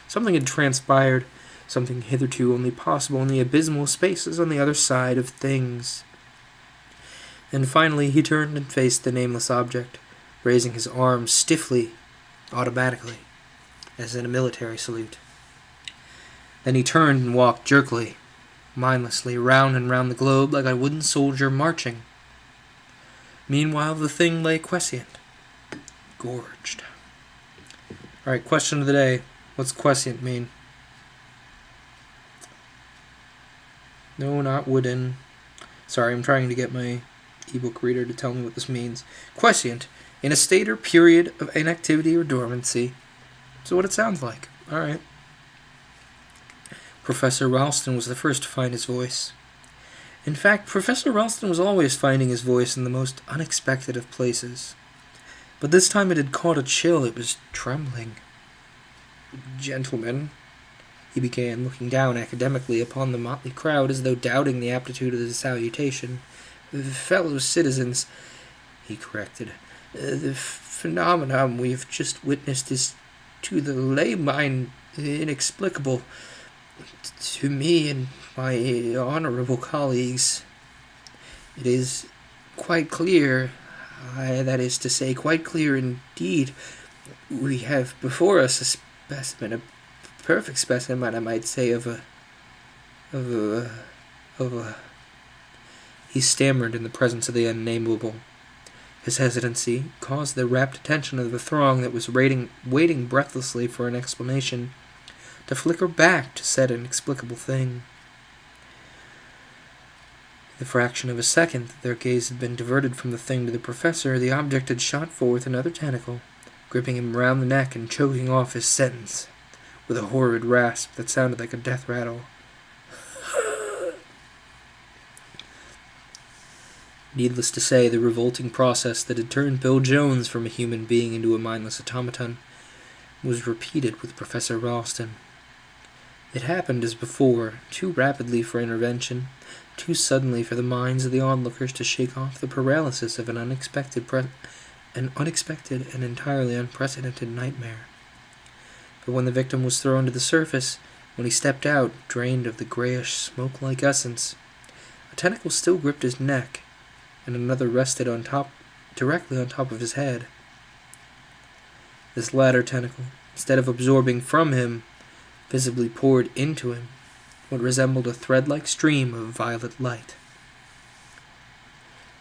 Something had transpired, something hitherto only possible in the abysmal spaces on the other side of things. And finally he turned and faced the nameless object, raising his arms stiffly, automatically, as in a military salute. Then he turned and walked jerkily, mindlessly, round and round the globe like a wooden soldier marching. Meanwhile, the thing lay quiescent, gorged. Alright, question of the day. What's quiescent mean? No, not wooden. Sorry, I'm trying to get my ebook reader to tell me what this means. Quesient. In a state or period of inactivity or dormancy. So what it sounds like. Alright. Professor Ralston was the first to find his voice. In fact, Professor Ralston was always finding his voice in the most unexpected of places. But this time it had caught a chill. It was trembling. Gentlemen, he began, looking down academically upon the motley crowd as though doubting the aptitude of the salutation. Fellow citizens, he corrected, the phenomenon we have just witnessed is to the lay mind inexplicable. To me and my honorable colleagues, it is quite clear, that is to say, quite clear indeed. We have before us a specimen, a perfect specimen, I might say, of a... He stammered in the presence of the unnameable. His hesitancy caused the rapt attention of the throng that was waiting breathlessly for an explanation to flicker back to said inexplicable thing. In the fraction of a second that their gaze had been diverted from the thing to the professor, the object had shot forth another tentacle, gripping him round the neck and choking off his sentence, with a horrid rasp that sounded like a death rattle. Needless to say, the revolting process that had turned Bill Jones from a human being into a mindless automaton was repeated with Professor Ralston. It happened as before, too rapidly for intervention, too suddenly for the minds of the onlookers to shake off the paralysis of an unexpected and entirely unprecedented nightmare. But when the victim was thrown to the surface, when he stepped out, drained of the grayish, smoke-like essence, a tentacle still gripped his neck, and another rested directly on top of his head. This latter tentacle, instead of absorbing from him, visibly poured into him what resembled a thread-like stream of violet light.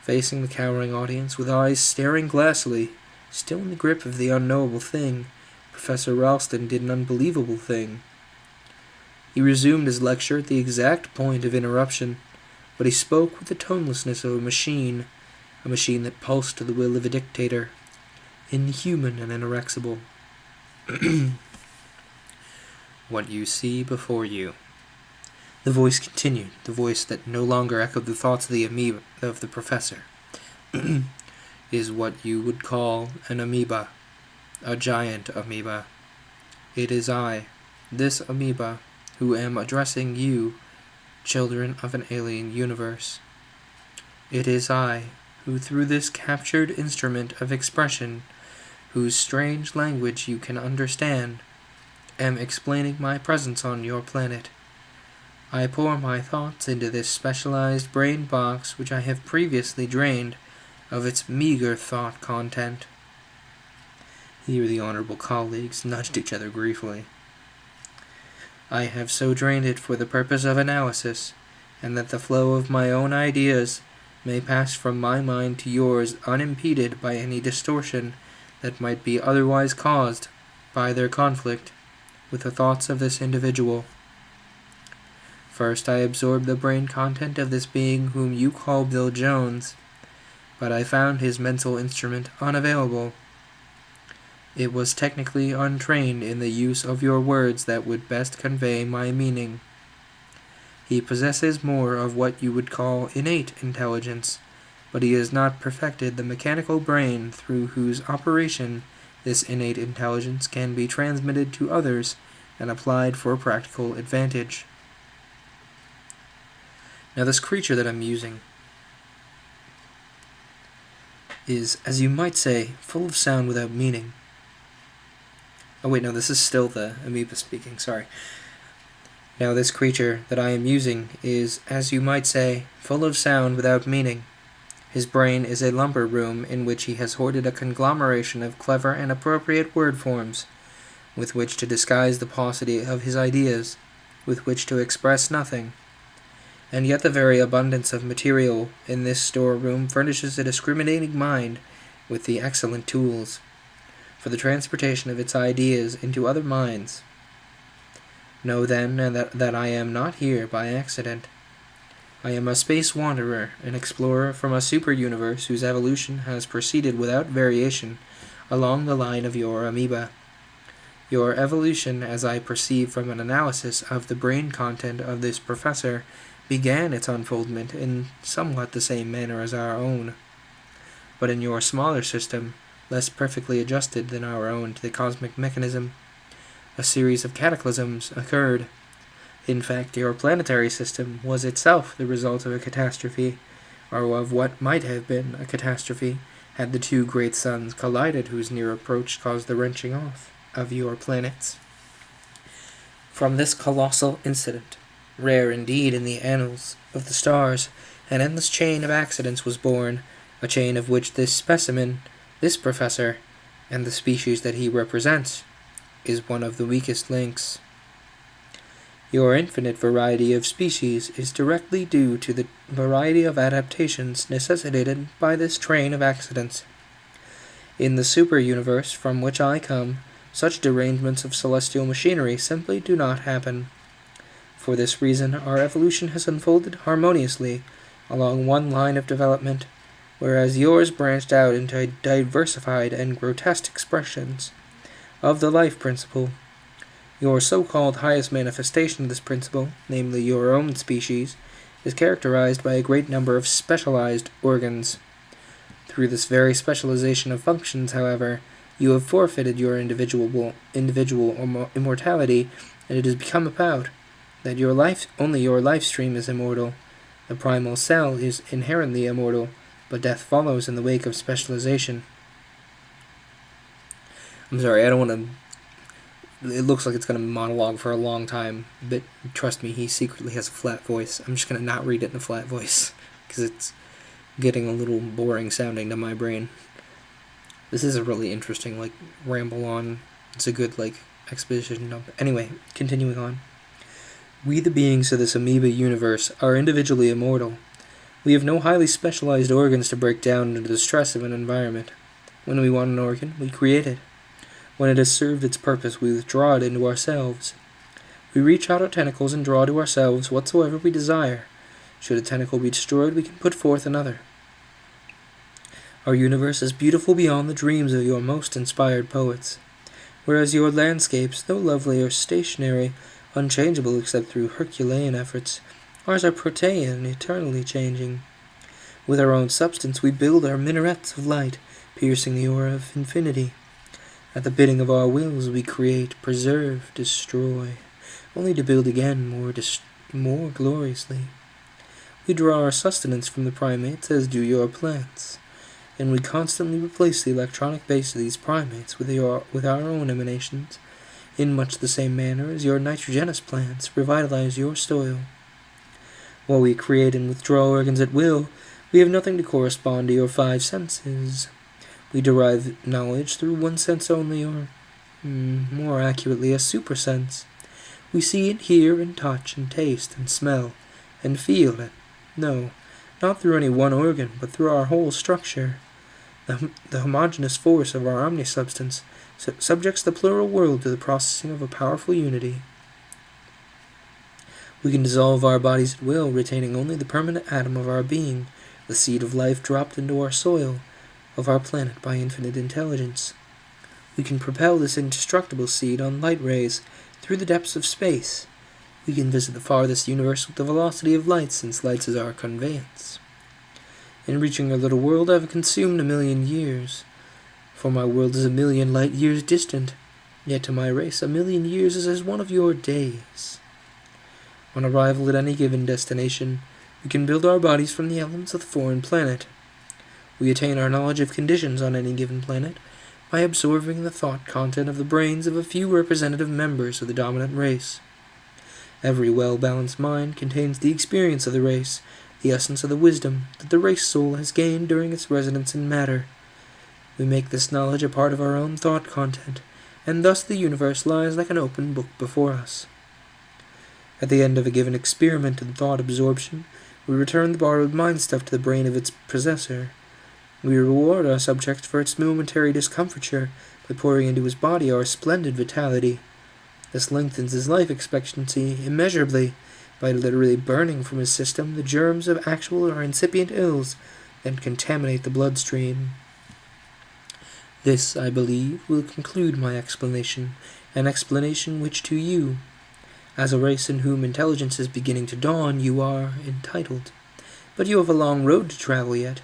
Facing the cowering audience, with eyes staring glassily, still in the grip of the unknowable thing, Professor Ralston did an unbelievable thing. He resumed his lecture at the exact point of interruption, but he spoke with the tonelessness of a machine that pulsed to the will of a dictator, inhuman and inexorable. What you see before you. The voice continued, the voice that no longer echoed the thoughts of the amoeba of the professor, is what you would call an amoeba, a giant amoeba. It is I, this amoeba, who am addressing you, children of an alien universe. It is I, who through this captured instrument of expression, whose strange language you can understand, am explaining my presence on your planet. I pour my thoughts into this specialized brain box which I have previously drained of its meager thought content. Here the honorable colleagues nudged each other gleefully. I have so drained it for the purpose of analysis, and that the flow of my own ideas may pass from my mind to yours unimpeded by any distortion that might be otherwise caused by their conflict with the thoughts of this individual. First I absorbed the brain content of this being whom you call Bill Jones, but I found his mental instrument unavailable. It was technically untrained in the use of your words that would best convey my meaning. He possesses more of what you would call innate intelligence, but he has not perfected the mechanical brain through whose operation this innate intelligence can be transmitted to others and applied for practical advantage. Now this creature that I'm using is, as you might say, full of sound without meaning. Oh wait, no, this is still the amoeba speaking, sorry. Now this creature that I am using is, as you might say, full of sound without meaning. His brain is a lumber room in which he has hoarded a conglomeration of clever and appropriate word forms, with which to disguise the paucity of his ideas, with which to express nothing. And yet the very abundance of material in this storeroom furnishes a discriminating mind with the excellent tools for the transportation of its ideas into other minds. Know then that I am not here by accident. I am a space wanderer, an explorer from a super-universe whose evolution has proceeded without variation along the line of your amoeba. Your evolution, as I perceive from an analysis of the brain content of this professor, began its unfoldment in somewhat the same manner as our own. But in your smaller system, less perfectly adjusted than our own to the cosmic mechanism, a series of cataclysms occurred. In fact, your planetary system was itself the result of a catastrophe, or of what might have been a catastrophe, had the two great suns collided whose near approach caused the wrenching off of your planets. From this colossal incident, rare indeed in the annals of the stars, an endless chain of accidents was born, a chain of which this specimen, this professor, and the species that he represents, is one of the weakest links. Your infinite variety of species is directly due to the variety of adaptations necessitated by this train of accidents. In the super-universe from which I come, such derangements of celestial machinery simply do not happen. For this reason, our evolution has unfolded harmoniously along one line of development, whereas yours branched out into diversified and grotesque expressions of the life principle. Your so-called highest manifestation of this principle, namely your own species, is characterized by a great number of specialized organs. Through this very specialization of functions, however, you have forfeited your individual immortality, and it has become about that only your life stream is immortal. The primal cell is inherently immortal, but death follows in the wake of specialization. I'm sorry, I don't want to... It looks like it's going to monologue for a long time, but trust me, he secretly has a flat voice. I'm just going to not read it in a flat voice, because it's getting a little boring sounding to my brain. This is a really interesting, ramble on. It's a good, exposition. Anyway, continuing on. We, the beings of this amoeba universe, are individually immortal. We have no highly specialized organs to break down under the stress of an environment. When we want an organ, we create it. When it has served its purpose, we withdraw it into ourselves. We reach out our tentacles and draw to ourselves whatsoever we desire. Should a tentacle be destroyed, we can put forth another. Our universe is beautiful beyond the dreams of your most inspired poets, whereas your landscapes, though lovely, are stationary, unchangeable except through Herculean efforts. Ours are protean, eternally changing. With our own substance we build our minarets of light, piercing the aura of infinity. At the bidding of our wills we create, preserve, destroy, only to build again more gloriously. We draw our sustenance from the primates, as do your plants, and we constantly replace the electronic base of these primates with our own emanations, in much the same manner as your nitrogenous plants revitalize your soil. While we create and withdraw organs at will, we have nothing to correspond to your five senses. We derive knowledge through one sense only, or, more accurately, a supersense. We see and hear and touch and taste and smell and feel it. No, not through any one organ, but through our whole structure. The homogeneous force of our omnisubstance subjects the plural world to the processing of a powerful unity. We can dissolve our bodies at will, retaining only the permanent atom of our being, the seed of life dropped into our soil, of our planet by infinite intelligence. We can propel this indestructible seed on light rays through the depths of space. We can visit the farthest universe with the velocity of light, since light is our conveyance. In reaching your little world, I have consumed 1,000,000 years, for my world is 1,000,000 light years distant, yet to my race 1,000,000 years is as one of your days. On arrival at any given destination, we can build our bodies from the elements of the foreign planet. We attain our knowledge of conditions on any given planet by absorbing the thought content of the brains of a few representative members of the dominant race. Every well-balanced mind contains the experience of the race, the essence of the wisdom that the race soul has gained during its residence in matter. We make this knowledge a part of our own thought content, and thus the universe lies like an open book before us. At the end of a given experiment in thought absorption, we return the borrowed mind stuff to the brain of its possessor. We reward our subject for its momentary discomfiture by pouring into his body our splendid vitality. This lengthens his life expectancy immeasurably, by literally burning from his system the germs of actual or incipient ills that contaminate the bloodstream. This, I believe, will conclude my explanation, an explanation which to you, as a race in whom intelligence is beginning to dawn, you are entitled. But you have a long road to travel yet.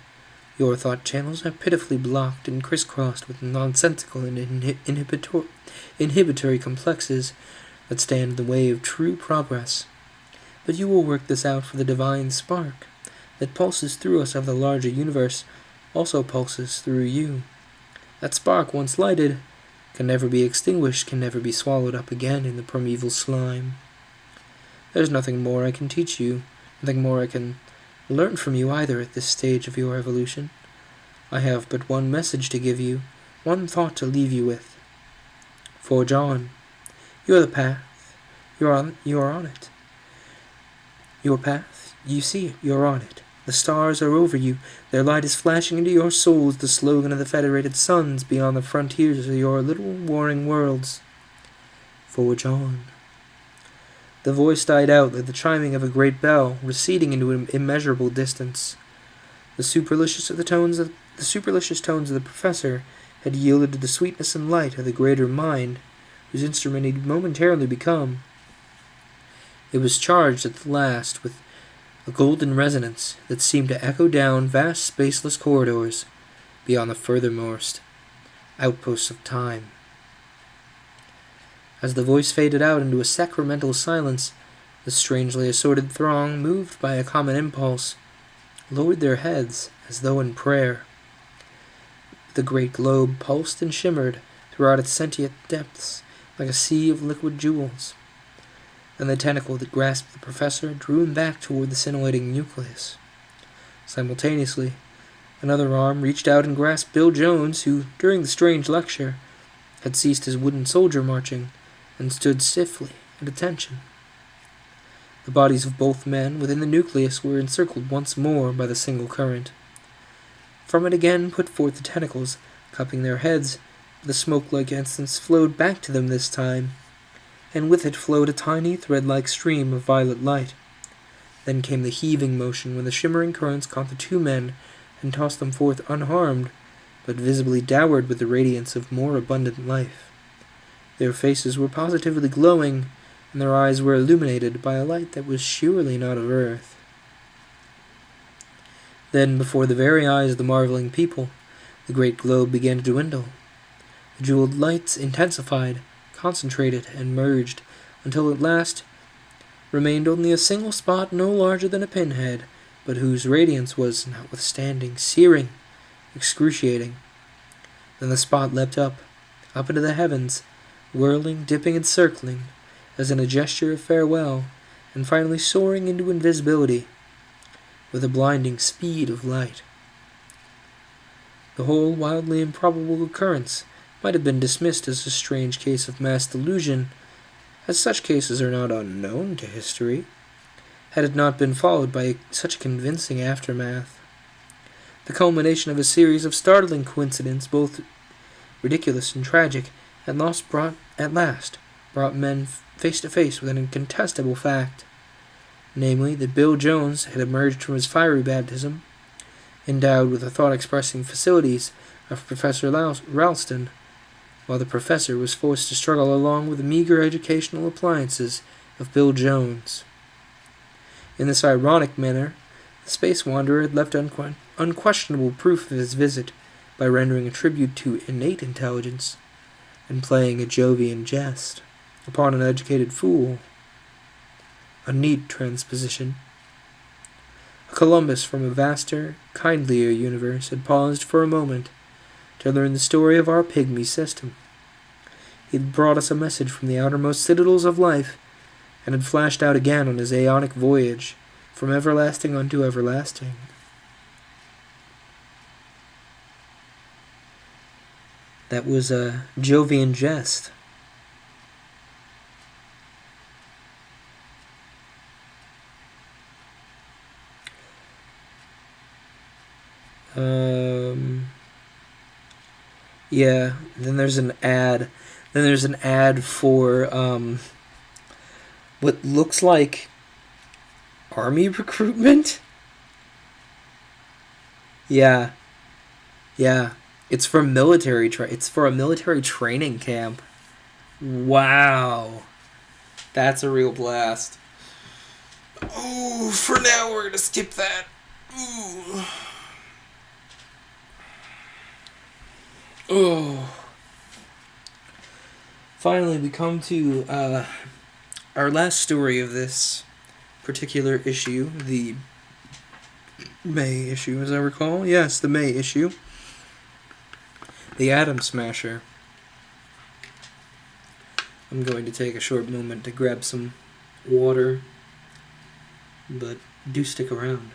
Your thought channels are pitifully blocked and crisscrossed with nonsensical and inhibitory complexes that stand in the way of true progress. But you will work this out, for the divine spark that pulses through us of the larger universe also pulses through you. That spark, once lighted, can never be extinguished, can never be swallowed up again in the primeval slime. There's nothing more I can teach you, nothing more I can learn from you either at this stage of your evolution. I have but one message to give you, one thought to leave you with. Forge on. You are the path. You are on it. Your path, you see it, you're on it. The stars are over you. Their light is flashing into your souls, the slogan of the Federated Suns beyond the frontiers of your little warring worlds. Forge on. The voice died out like the chiming of a great bell, receding into an immeasurable distance. The superlicious tones of the professor had yielded to the sweetness and light of the greater mind, whose instrument he had momentarily become. It was charged at the last with a golden resonance that seemed to echo down vast spaceless corridors beyond the furthermost outposts of time. As the voice faded out into a sacramental silence, the strangely assorted throng, moved by a common impulse, lowered their heads as though in prayer. The great globe pulsed and shimmered throughout its sentient depths like a sea of liquid jewels. Then the tentacle that grasped the professor drew him back toward the scintillating nucleus. Simultaneously, another arm reached out and grasped Bill Jones, who, during the strange lecture, had ceased his wooden soldier marching and stood stiffly at attention. The bodies of both men within the nucleus were encircled once more by the single current. From it again put forth the tentacles, cupping their heads. The smoke-like essence flowed back to them this time, and with it flowed a tiny thread-like stream of violet light. Then came the heaving motion when the shimmering currents caught the two men and tossed them forth unharmed, but visibly dowered with the radiance of more abundant life. Their faces were positively glowing, and their eyes were illuminated by a light that was surely not of earth. Then, before the very eyes of the marveling people, the great globe began to dwindle. The jeweled lights intensified, concentrated, and merged, until at last remained only a single spot no larger than a pinhead, but whose radiance was, notwithstanding, searing, excruciating. Then the spot leapt up into the heavens, whirling, dipping, and circling, as in a gesture of farewell, and finally soaring into invisibility, with a blinding speed of light. The whole wildly improbable occurrence might have been dismissed as a strange case of mass delusion, as such cases are not unknown to history, had it not been followed by such a convincing aftermath. The culmination of a series of startling coincidences, both ridiculous and tragic, at last brought men face to face with an incontestable fact, namely that Bill Jones had emerged from his fiery baptism, endowed with the thought-expressing facilities of Professor Ralston, while the professor was forced to struggle along with the meager educational appliances of Bill Jones. In this ironic manner, the space wanderer had left unquestionable proof of his visit by rendering a tribute to innate intelligence and playing a Jovian jest upon an educated fool. A neat transposition. Columbus from a vaster, kindlier universe had paused for a moment to learn the story of our pygmy system. He had brought us a message from the outermost citadels of life, and had flashed out again on his aeonic voyage, from everlasting unto everlasting. That was a Jovian jest. Yeah, then there's an ad. Then there's an ad for what looks like Army recruitment? Yeah. Yeah. It's for it's for a military training camp. Wow. That's a real blast. Oh, for now we're gonna skip that. Ooh. Oh. Finally, we come to our last story of this particular issue, the May issue, as I recall. Yes, the May issue. The Atom Smasher. I'm going to take a short moment to grab some water, but do stick around.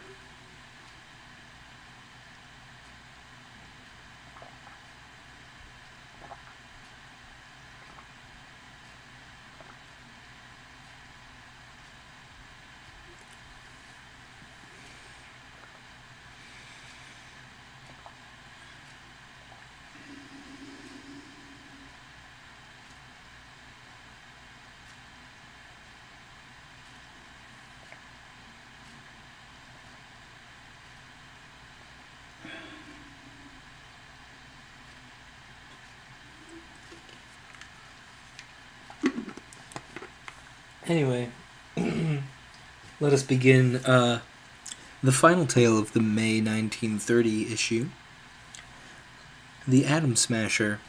Anyway, let us begin the final tale of the May 1930 issue, The Atom Smasher,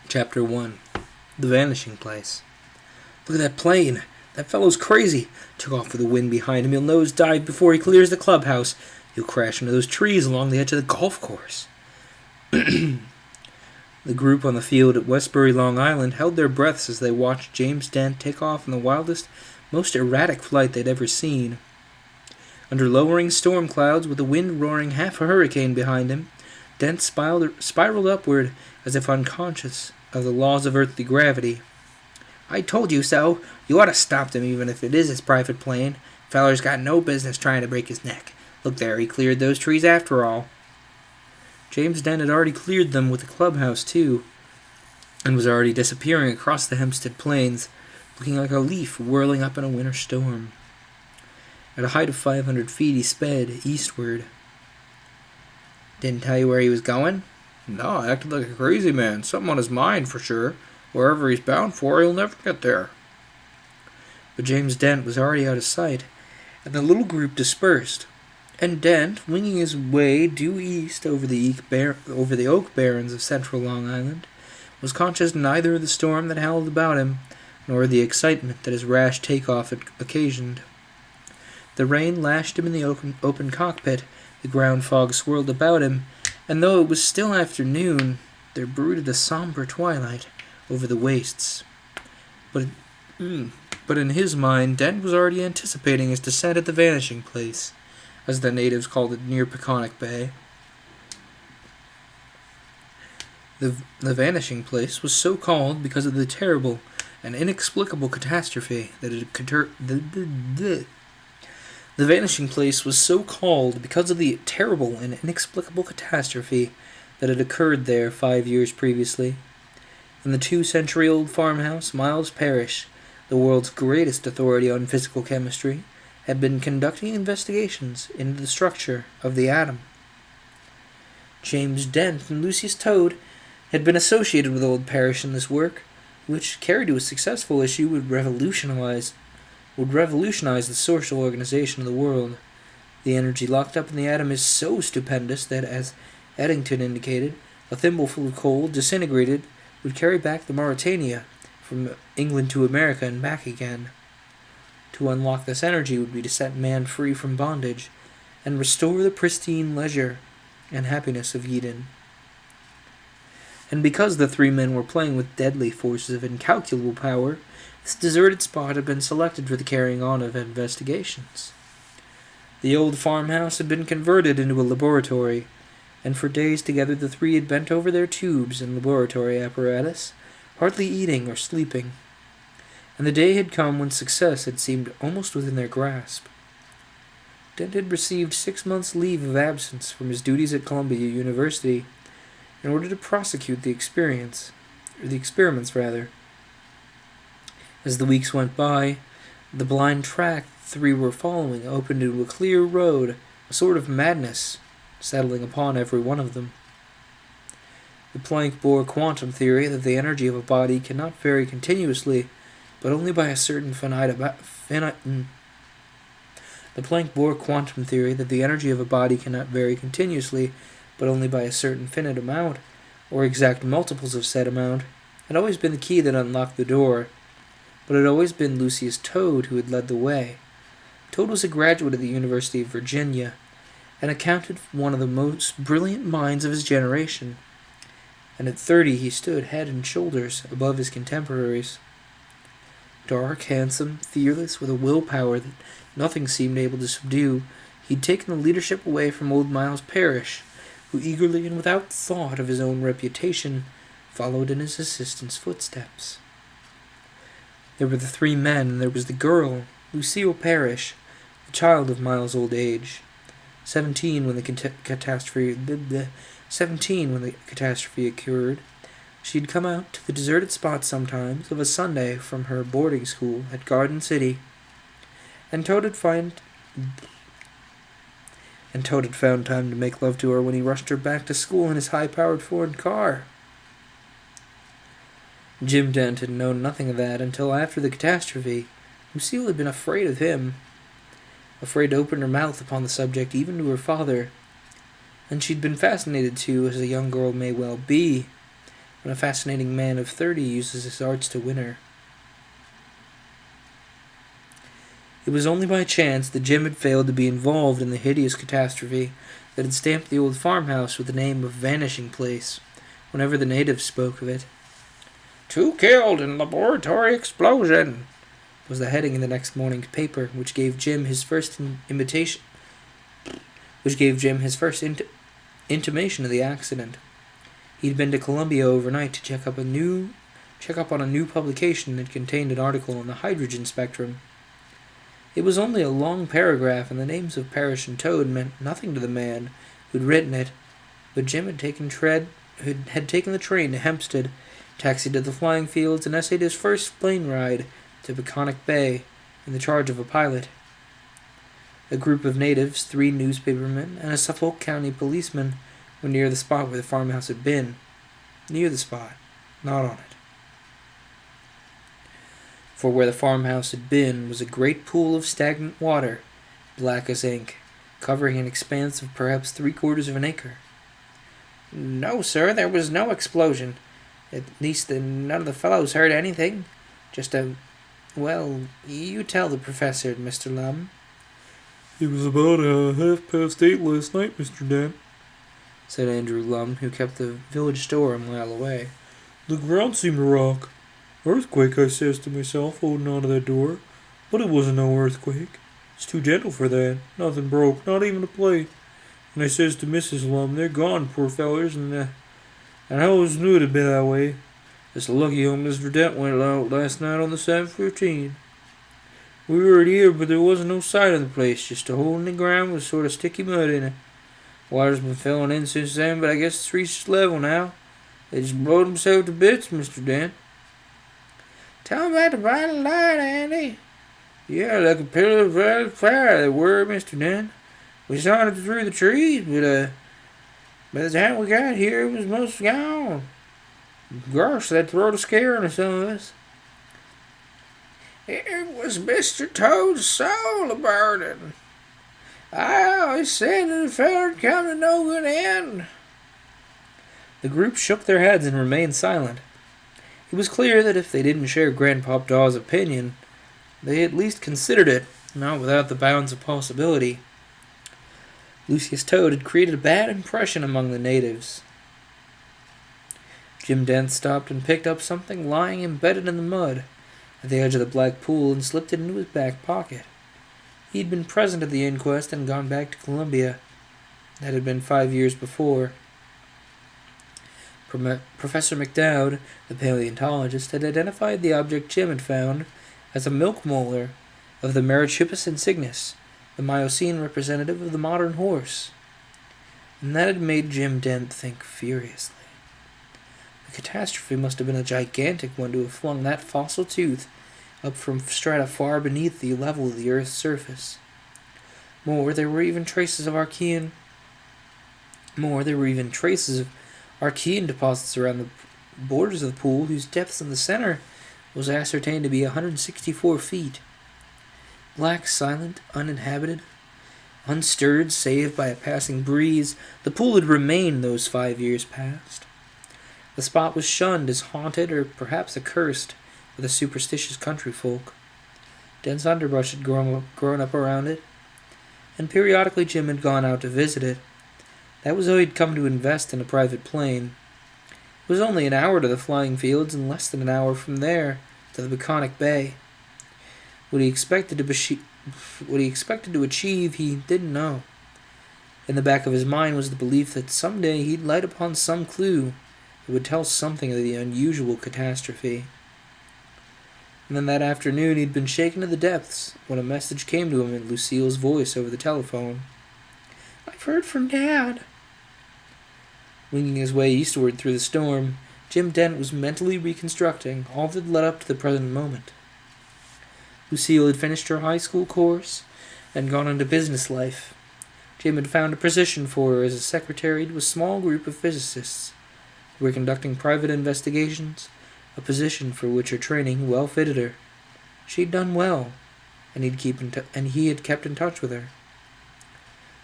Chapter 1, The Vanishing Place. Look at that plane! That fellow's crazy! Took off with the wind behind him. He'll nosedive before he clears the clubhouse. He'll crash into those trees along the edge of the golf course. The group on the field at Westbury, Long Island, held their breaths as they watched James Dent take off in the wildest, most erratic flight they'd ever seen. Under lowering storm clouds, with the wind roaring half a hurricane behind him, Dent spiraled upward as if unconscious of the laws of earthly gravity. "I told you so. You ought to stop him, even if it is his private plane. Feller's got no business trying to break his neck. Look there, he cleared those trees after all." James Dent had already cleared them with the clubhouse, too, and was already disappearing across the Hempstead Plains, looking like a leaf whirling up in a winter storm. At a height of 500 feet, he sped eastward. "Didn't tell you where he was going?" "No, acted like a crazy man. Something on his mind, for sure. Wherever he's bound for, he'll never get there." But James Dent was already out of sight, and the little group dispersed. And Dent, winging his way due east over the oak barrens of central Long Island, was conscious neither of the storm that howled about him, nor of the excitement that his rash takeoff had occasioned. The rain lashed him in the open cockpit, the ground fog swirled about him, and though it was still afternoon, there brooded a somber twilight over the wastes. But in his mind, Dent was already anticipating his descent at the Vanishing Place, as the natives called it near Peconic Bay. The Vanishing Place was so called because of the terrible and inexplicable catastrophe that it occurred. The Vanishing Place was so called because of the terrible and inexplicable catastrophe that had occurred there 5 years previously. In the 2-century-old farmhouse, Miles Parrish, the world's greatest authority on physical chemistry, had been conducting investigations into the structure of the atom. James Dent and Lucius Toad had been associated with old Parrish in this work, which, carried to a successful issue, would revolutionize the social organization of the world. The energy locked up in the atom is so stupendous that, as Eddington indicated, a thimbleful of coal, disintegrated, would carry back the Mauritania from England to America and back again. To unlock this energy would be to set man free from bondage and restore the pristine leisure and happiness of Eden. And because the three men were playing with deadly forces of incalculable power, this deserted spot had been selected for the carrying on of investigations. The old farmhouse had been converted into a laboratory, and for days together the three had bent over their tubes and laboratory apparatus, hardly eating or sleeping. And the day had come when success had seemed almost within their grasp. Dent had received 6 months' leave of absence from his duties at Columbia University in order to prosecute the experiments. As the weeks went by, the blind track three were following opened into a clear road, a sort of madness settling upon every one of them. The Planck-Bohr quantum theory that the energy of a body cannot vary continuously, but only by a certain the Planck-Bohr quantum theory that the energy of a body cannot vary continuously, but only by a certain finite amount, or exact multiples of said amount, had always been the key that unlocked the door, but it had always been Lucius Toad who had led the way. Toad was a graduate of the University of Virginia, and accounted for one of the most brilliant minds of his generation, and at 30 he stood head and shoulders above his contemporaries. Dark, handsome, fearless, with a willpower that nothing seemed able to subdue, he'd taken the leadership away from old Miles Parrish, who eagerly and without thought of his own reputation followed in his assistant's footsteps. There were the three men, and there was the girl, Lucille Parrish, the child of Miles' old age. 17 when the catastrophe occurred. She'd come out to the deserted spot sometimes of a Sunday from her boarding school at Garden City, and Toad had found time to make love to her when he rushed her back to school in his high-powered Ford car. Jim Dent had known nothing of that until after the catastrophe. Lucille had been afraid of him, afraid to open her mouth upon the subject even to her father, and she'd been fascinated too, as a young girl may well be, when a fascinating man of 30 uses his arts to win her. It was only by chance that Jim had failed to be involved in the hideous catastrophe that had stamped the old farmhouse with the name of Vanishing Place whenever the natives spoke of it. "2 killed in laboratory explosion," was the heading in the next morning's paper, which gave Jim his first intimation of the accident. He'd been to Columbia overnight to check up on a new publication that contained an article on the hydrogen spectrum. It was only a long paragraph, and the names of Parrish and Toad meant nothing to the man who'd written it, but Jim had taken the train to Hempstead, taxied to the flying fields, and essayed his first plane ride to Peconic Bay in the charge of a pilot. A group of natives, 3 newspapermen, and a Suffolk County policeman were near the spot where the farmhouse had been. Near the spot, not on it. For where the farmhouse had been was a great pool of stagnant water, black as ink, covering an expanse of perhaps 3/4 of an acre. "No, sir, there was no explosion. At least none of the fellows heard anything. Just well, you tell the professor, Mr. Lum." "It was about 8:30 last night, Mr. Dent," said Andrew Lum, who kept the village store a mile away. "The ground seemed to rock. Earthquake, I says to myself, holding on to that door. But it wasn't no earthquake. It's too gentle for that. Nothing broke, not even a plate. And I says to Mrs. Lum, they're gone, poor fellers, and I always knew it'd be that way. It's lucky old Mr. Dent went out last night on the 7:15. We were here, but there wasn't no sign of the place, just a hole in the ground with sort of sticky mud in it. Water's been filling in since then, but I guess it's reached level now. They just blowed themselves to bits, Mr. Dent." "Tell 'em about the vital light, Andy." "Yeah, like a pillar of red fire they were, Mr. Dent. We saw it through the trees, but by the time we got here, it was most gone. Gosh, that throwed a scare into some of us." "It was Mr. Toad's soul a-burning. I always said that the feller'd come to no good end." The group shook their heads and remained silent. It was clear that if they didn't share Grandpop Daw's opinion, they at least considered it, not without the bounds of possibility. Lucius Toad had created a bad impression among the natives. Jim Dent stopped and picked up something lying embedded in the mud at the edge of the black pool and slipped it into his back pocket. He'd been present at the inquest and gone back to Columbia. That had been 5 years before. Professor McDowd, the paleontologist, had identified the object Jim had found as a milk molar of the Merychippus insignis, the Miocene representative of the modern horse. And that had made Jim Dent think furiously. The catastrophe must have been a gigantic one to have flung that fossil tooth up from strata far beneath the level of the Earth's surface. More, there were even traces of Archean deposits around the borders of the pool, whose depth in the center was ascertained to be 164 feet. Black, silent, uninhabited, unstirred save by a passing breeze, the pool had remained those 5 years past. The spot was shunned as haunted or perhaps accursed by the superstitious country folk. Dense underbrush had grown up around it, and periodically Jim had gone out to visit it. That was how he'd come to invest in a private plane. It was only an hour to the flying fields and less than an hour from there to the Baconic Bay. What he expected to achieve, he didn't know. In the back of his mind was the belief that someday he'd light upon some clue that would tell something of the unusual catastrophe. And then that afternoon he'd been shaken to the depths when a message came to him in Lucille's voice over the telephone. "I've heard from Dad." Winging his way eastward through the storm, Jim Dent was mentally reconstructing all that led up to the present moment. Lucille had finished her high school course and gone into business life. Jim had found a position for her as a secretary to a small group of physicists who were conducting private investigations, a position for which her training well fitted her. She'd done well, and he had kept in touch with her.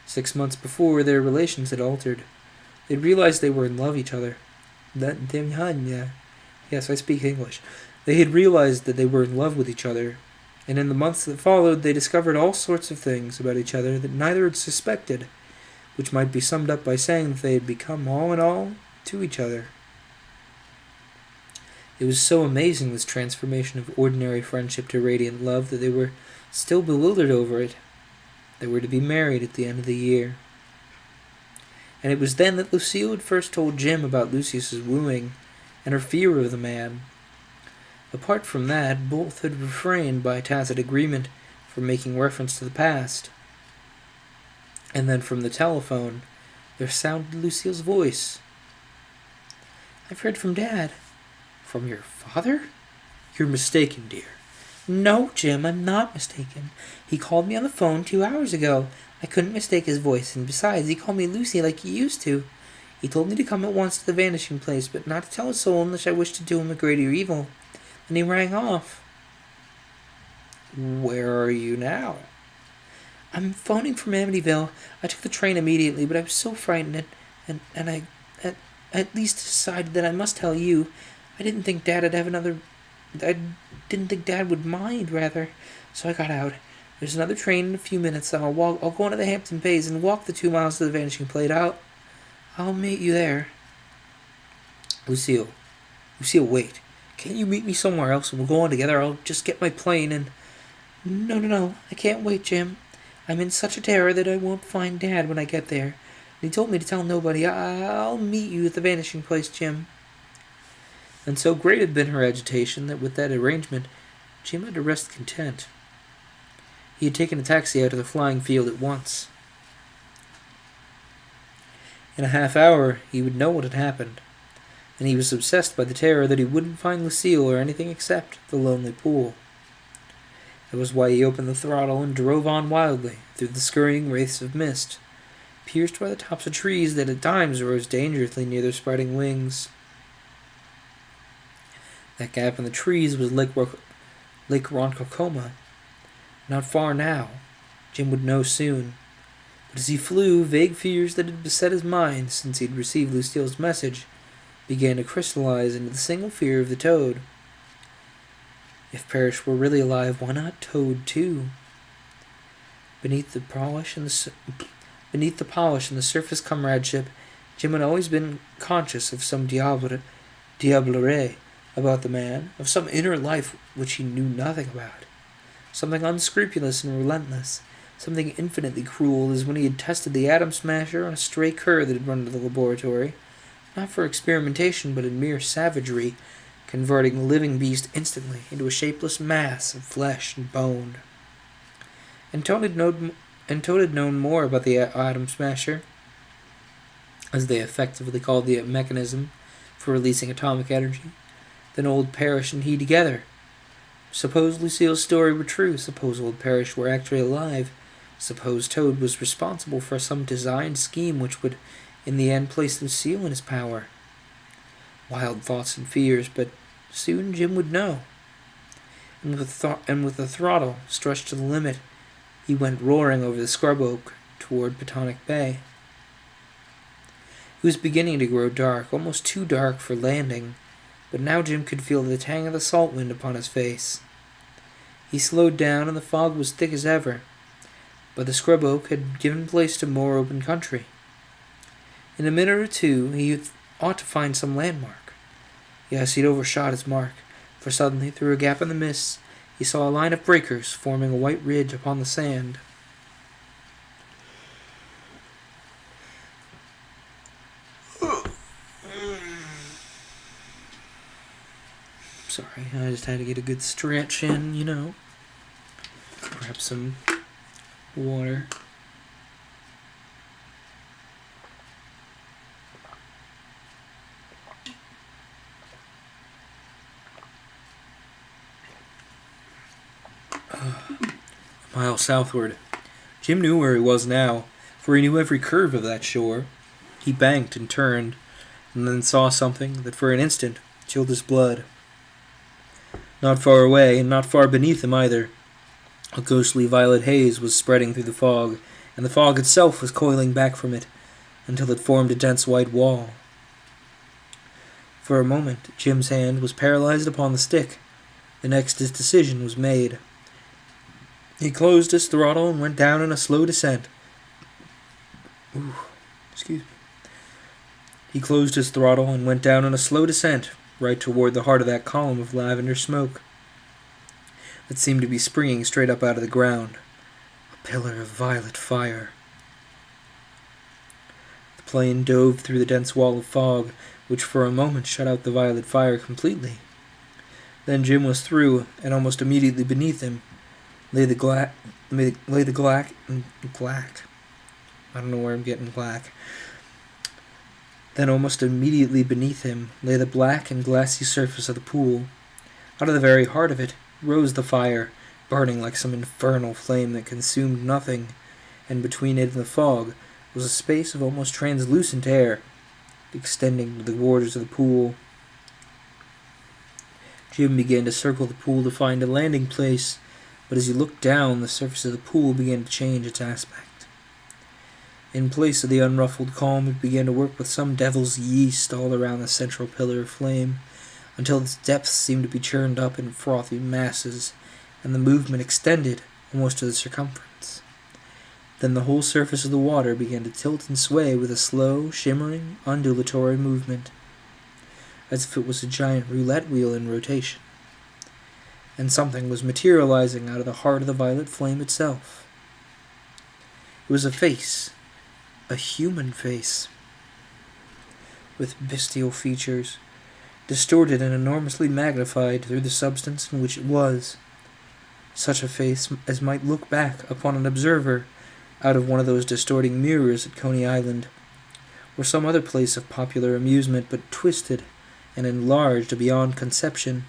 6 months before, their relations had altered. They'd realized they were in love with each other. Yes, I speak English. They had realized that they were in love with each other, and in the months that followed they discovered all sorts of things about each other that neither had suspected, which might be summed up by saying that they had become all in all to each other. It was so amazing, this transformation of ordinary friendship to radiant love, that they were still bewildered over it. They were to be married at the end of the year. And it was then that Lucille had first told Jim about Lucius's wooing and her fear of the man. Apart from that, both had refrained by tacit agreement from making reference to the past. And then from the telephone, there sounded Lucille's voice. "I've heard from Dad." "From your father?" "You're mistaken, dear." "No, Jim, I'm not mistaken. He called me on the phone 2 hours ago. I couldn't mistake his voice, and besides, he called me Lucy like he used to. He told me to come at once to the vanishing place, but not to tell a soul unless I wished to do him a greater evil. And he rang off." "Where are you now?" "I'm phoning from Amityville. I took the train immediately, but I was so frightened, and I at least decided that I must tell you. I didn't think Dad would mind, rather. So I got out. There's another train in a few minutes, and I'll go into the Hampton Bays and walk the 2 miles to the vanishing plate. I'll meet you there." Lucille, wait. Can't you meet me somewhere else and we'll go on together? I'll just get my plane and... No. I can't wait, Jim. I'm in such a terror that I won't find Dad when I get there. And he told me to tell nobody. I'll meet you at the vanishing place, Jim. And so great had been her agitation that with that arrangement, Jim had to rest content. He had taken a taxi out to the flying field at once. In a half hour, he would know what had happened, and he was obsessed by the terror that he wouldn't find Lucille or anything except the lonely pool. That was why he opened the throttle and drove on wildly through the scurrying wraiths of mist, pierced by the tops of trees that at times rose dangerously near their spreading wings. That gap in the trees was Lake Ronkonkoma. Not far now. Jim would know soon. But as he flew, vague fears that had beset his mind since he had received Lucille's message began to crystallize into the single fear of the toad. If Parrish were really alive, why not Toad too? Beneath the polish and the surface comradeship, Jim had always been conscious of some diablerie about the man, of some inner life which he knew nothing about. Something unscrupulous and relentless, something infinitely cruel, as when he had tested the atom smasher on a stray cur that had run to the laboratory, not for experimentation but in mere savagery, converting the living beast instantly into a shapeless mass of flesh and bone. And Toad had known more about the atom smasher, as they effectively called the mechanism for releasing atomic energy, than old Parrish and he together. Suppose Lucille's story were true. Suppose Old Parrish were actually alive. Suppose Toad was responsible for some designed scheme which would, in the end, place Lucille in his power. Wild thoughts and fears, but soon Jim would know. And with the throttle stretched to the limit, he went roaring over the scrub oak toward Petonic Bay. It was beginning to grow dark, almost too dark for landing, but now Jim could feel the tang of the salt wind upon his face. He slowed down, and the fog was thick as ever, but the scrub oak had given place to more open country. In a minute or two he ought to find some landmark. Yes, he'd overshot his mark, for suddenly, through a gap in the mist, he saw a line of breakers forming a white ridge upon the sand. Sorry, I just had to get a good stretch in, Grab some water. A mile southward. Jim knew where he was now, for he knew every curve of that shore. He banked and turned, and then saw something that for an instant chilled his blood. Not far away, and not far beneath him either, a ghostly violet haze was spreading through the fog, and the fog itself was coiling back from it, until it formed a dense white wall. For a moment, Jim's hand was paralyzed upon the stick. The next his decision was made. He closed his throttle and went down in a slow descent. He closed his throttle and went down in a slow descent, right toward the heart of that column of lavender smoke that seemed to be springing straight up out of the ground. A pillar of violet fire. The plane dove through the dense wall of fog, which for a moment shut out the violet fire completely. Then Jim was through, and almost immediately beneath him lay the glack. I don't know where I'm getting black. Then almost immediately beneath him lay the black and glassy surface of the pool. Out of the very heart of it rose the fire, burning like some infernal flame that consumed nothing, and between it and the fog was a space of almost translucent air, extending to the borders of the pool. Jim began to circle the pool to find a landing place, but as he looked down, the surface of the pool began to change its aspect. In place of the unruffled calm, it began to work with some devil's yeast all around the central pillar of flame, until its depths seemed to be churned up in frothy masses, and the movement extended almost to the circumference. Then the whole surface of the water began to tilt and sway with a slow, shimmering, undulatory movement, as if it was a giant roulette wheel in rotation. And something was materializing out of the heart of the violet flame itself. It was a face, a human face, with bestial features, distorted and enormously magnified through the substance in which it was. Such a face as might look back upon an observer out of one of those distorting mirrors at Coney Island, or some other place of popular amusement, but twisted and enlarged beyond conception,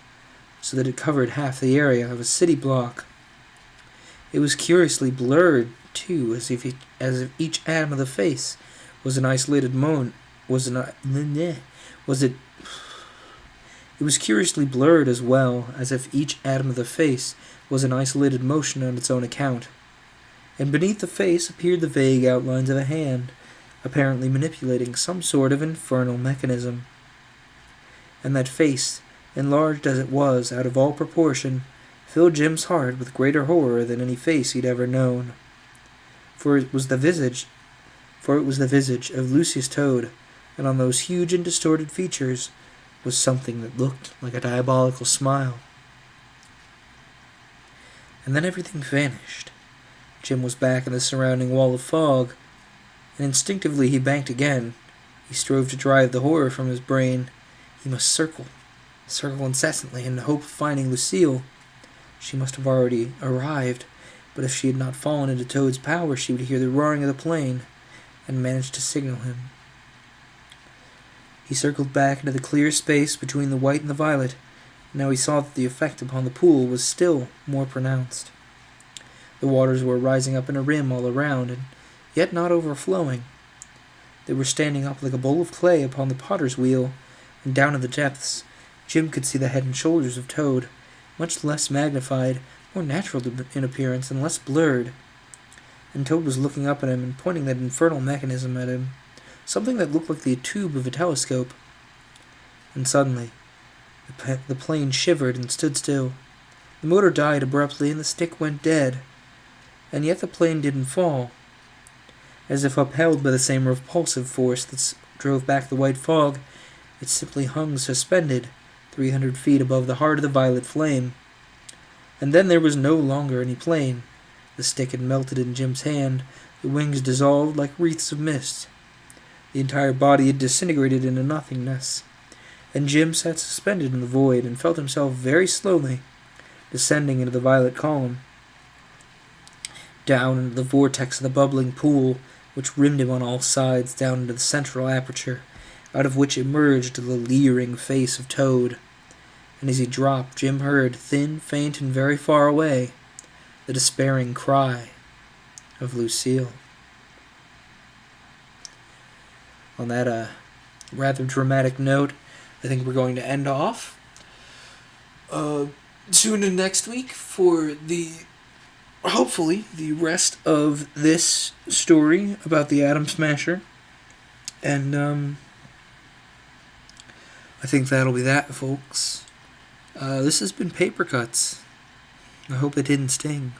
so that it covered half the area of a city block. It was curiously blurred, too, as if each atom of the face was an isolated It was curiously blurred as well, as if each atom of the face was an isolated motion on its own account. And beneath the face appeared the vague outlines of a hand, apparently manipulating some sort of infernal mechanism. And that face, enlarged as it was out of all proportion, filled Jim's heart with greater horror than any face he'd ever known. For it was the visage of Lucius Toad, and on those huge and distorted features was something that looked like a diabolical smile. And then everything vanished. Jim was back in the surrounding wall of fog, and instinctively he banked again. He strove to drive the horror from his brain. He must circle incessantly in the hope of finding Lucille. She must have already arrived, but if she had not fallen into Toad's power, she would hear the roaring of the plane and manage to signal him. He circled back into the clear space between the white and the violet, Now he saw that the effect upon the pool was still more pronounced. The waters were rising up in a rim all around, and yet not overflowing. They were standing up like a bowl of clay upon the potter's wheel, and down in the depths, Jim could see the head and shoulders of Toad, much less magnified, more natural in appearance, and less blurred. And Toad was looking up at him and pointing that infernal mechanism at him, something that looked like the tube of a telescope. And suddenly, the plane shivered and stood still. The motor died abruptly, and the stick went dead. And yet the plane didn't fall. As if upheld by the same repulsive force that drove back the white fog, it simply hung suspended, 300 feet above the heart of the violet flame. And then there was no longer any plane. The stick had melted in Jim's hand, the wings dissolved like wreaths of mist. The entire body had disintegrated into nothingness, and Jim sat suspended in the void and felt himself very slowly descending into the violet column, down into the vortex of the bubbling pool, which rimmed him on all sides down into the central aperture, out of which emerged the leering face of Toad. And as he dropped, Jim heard, thin, faint, and very far away, the despairing cry of Lucille. On that rather dramatic note, I think we're going to end off. Tune in next week for hopefully, the rest of this story about the Atom Smasher. And, I think that'll be that, folks. This has been Paper Cuts. I hope it didn't sting.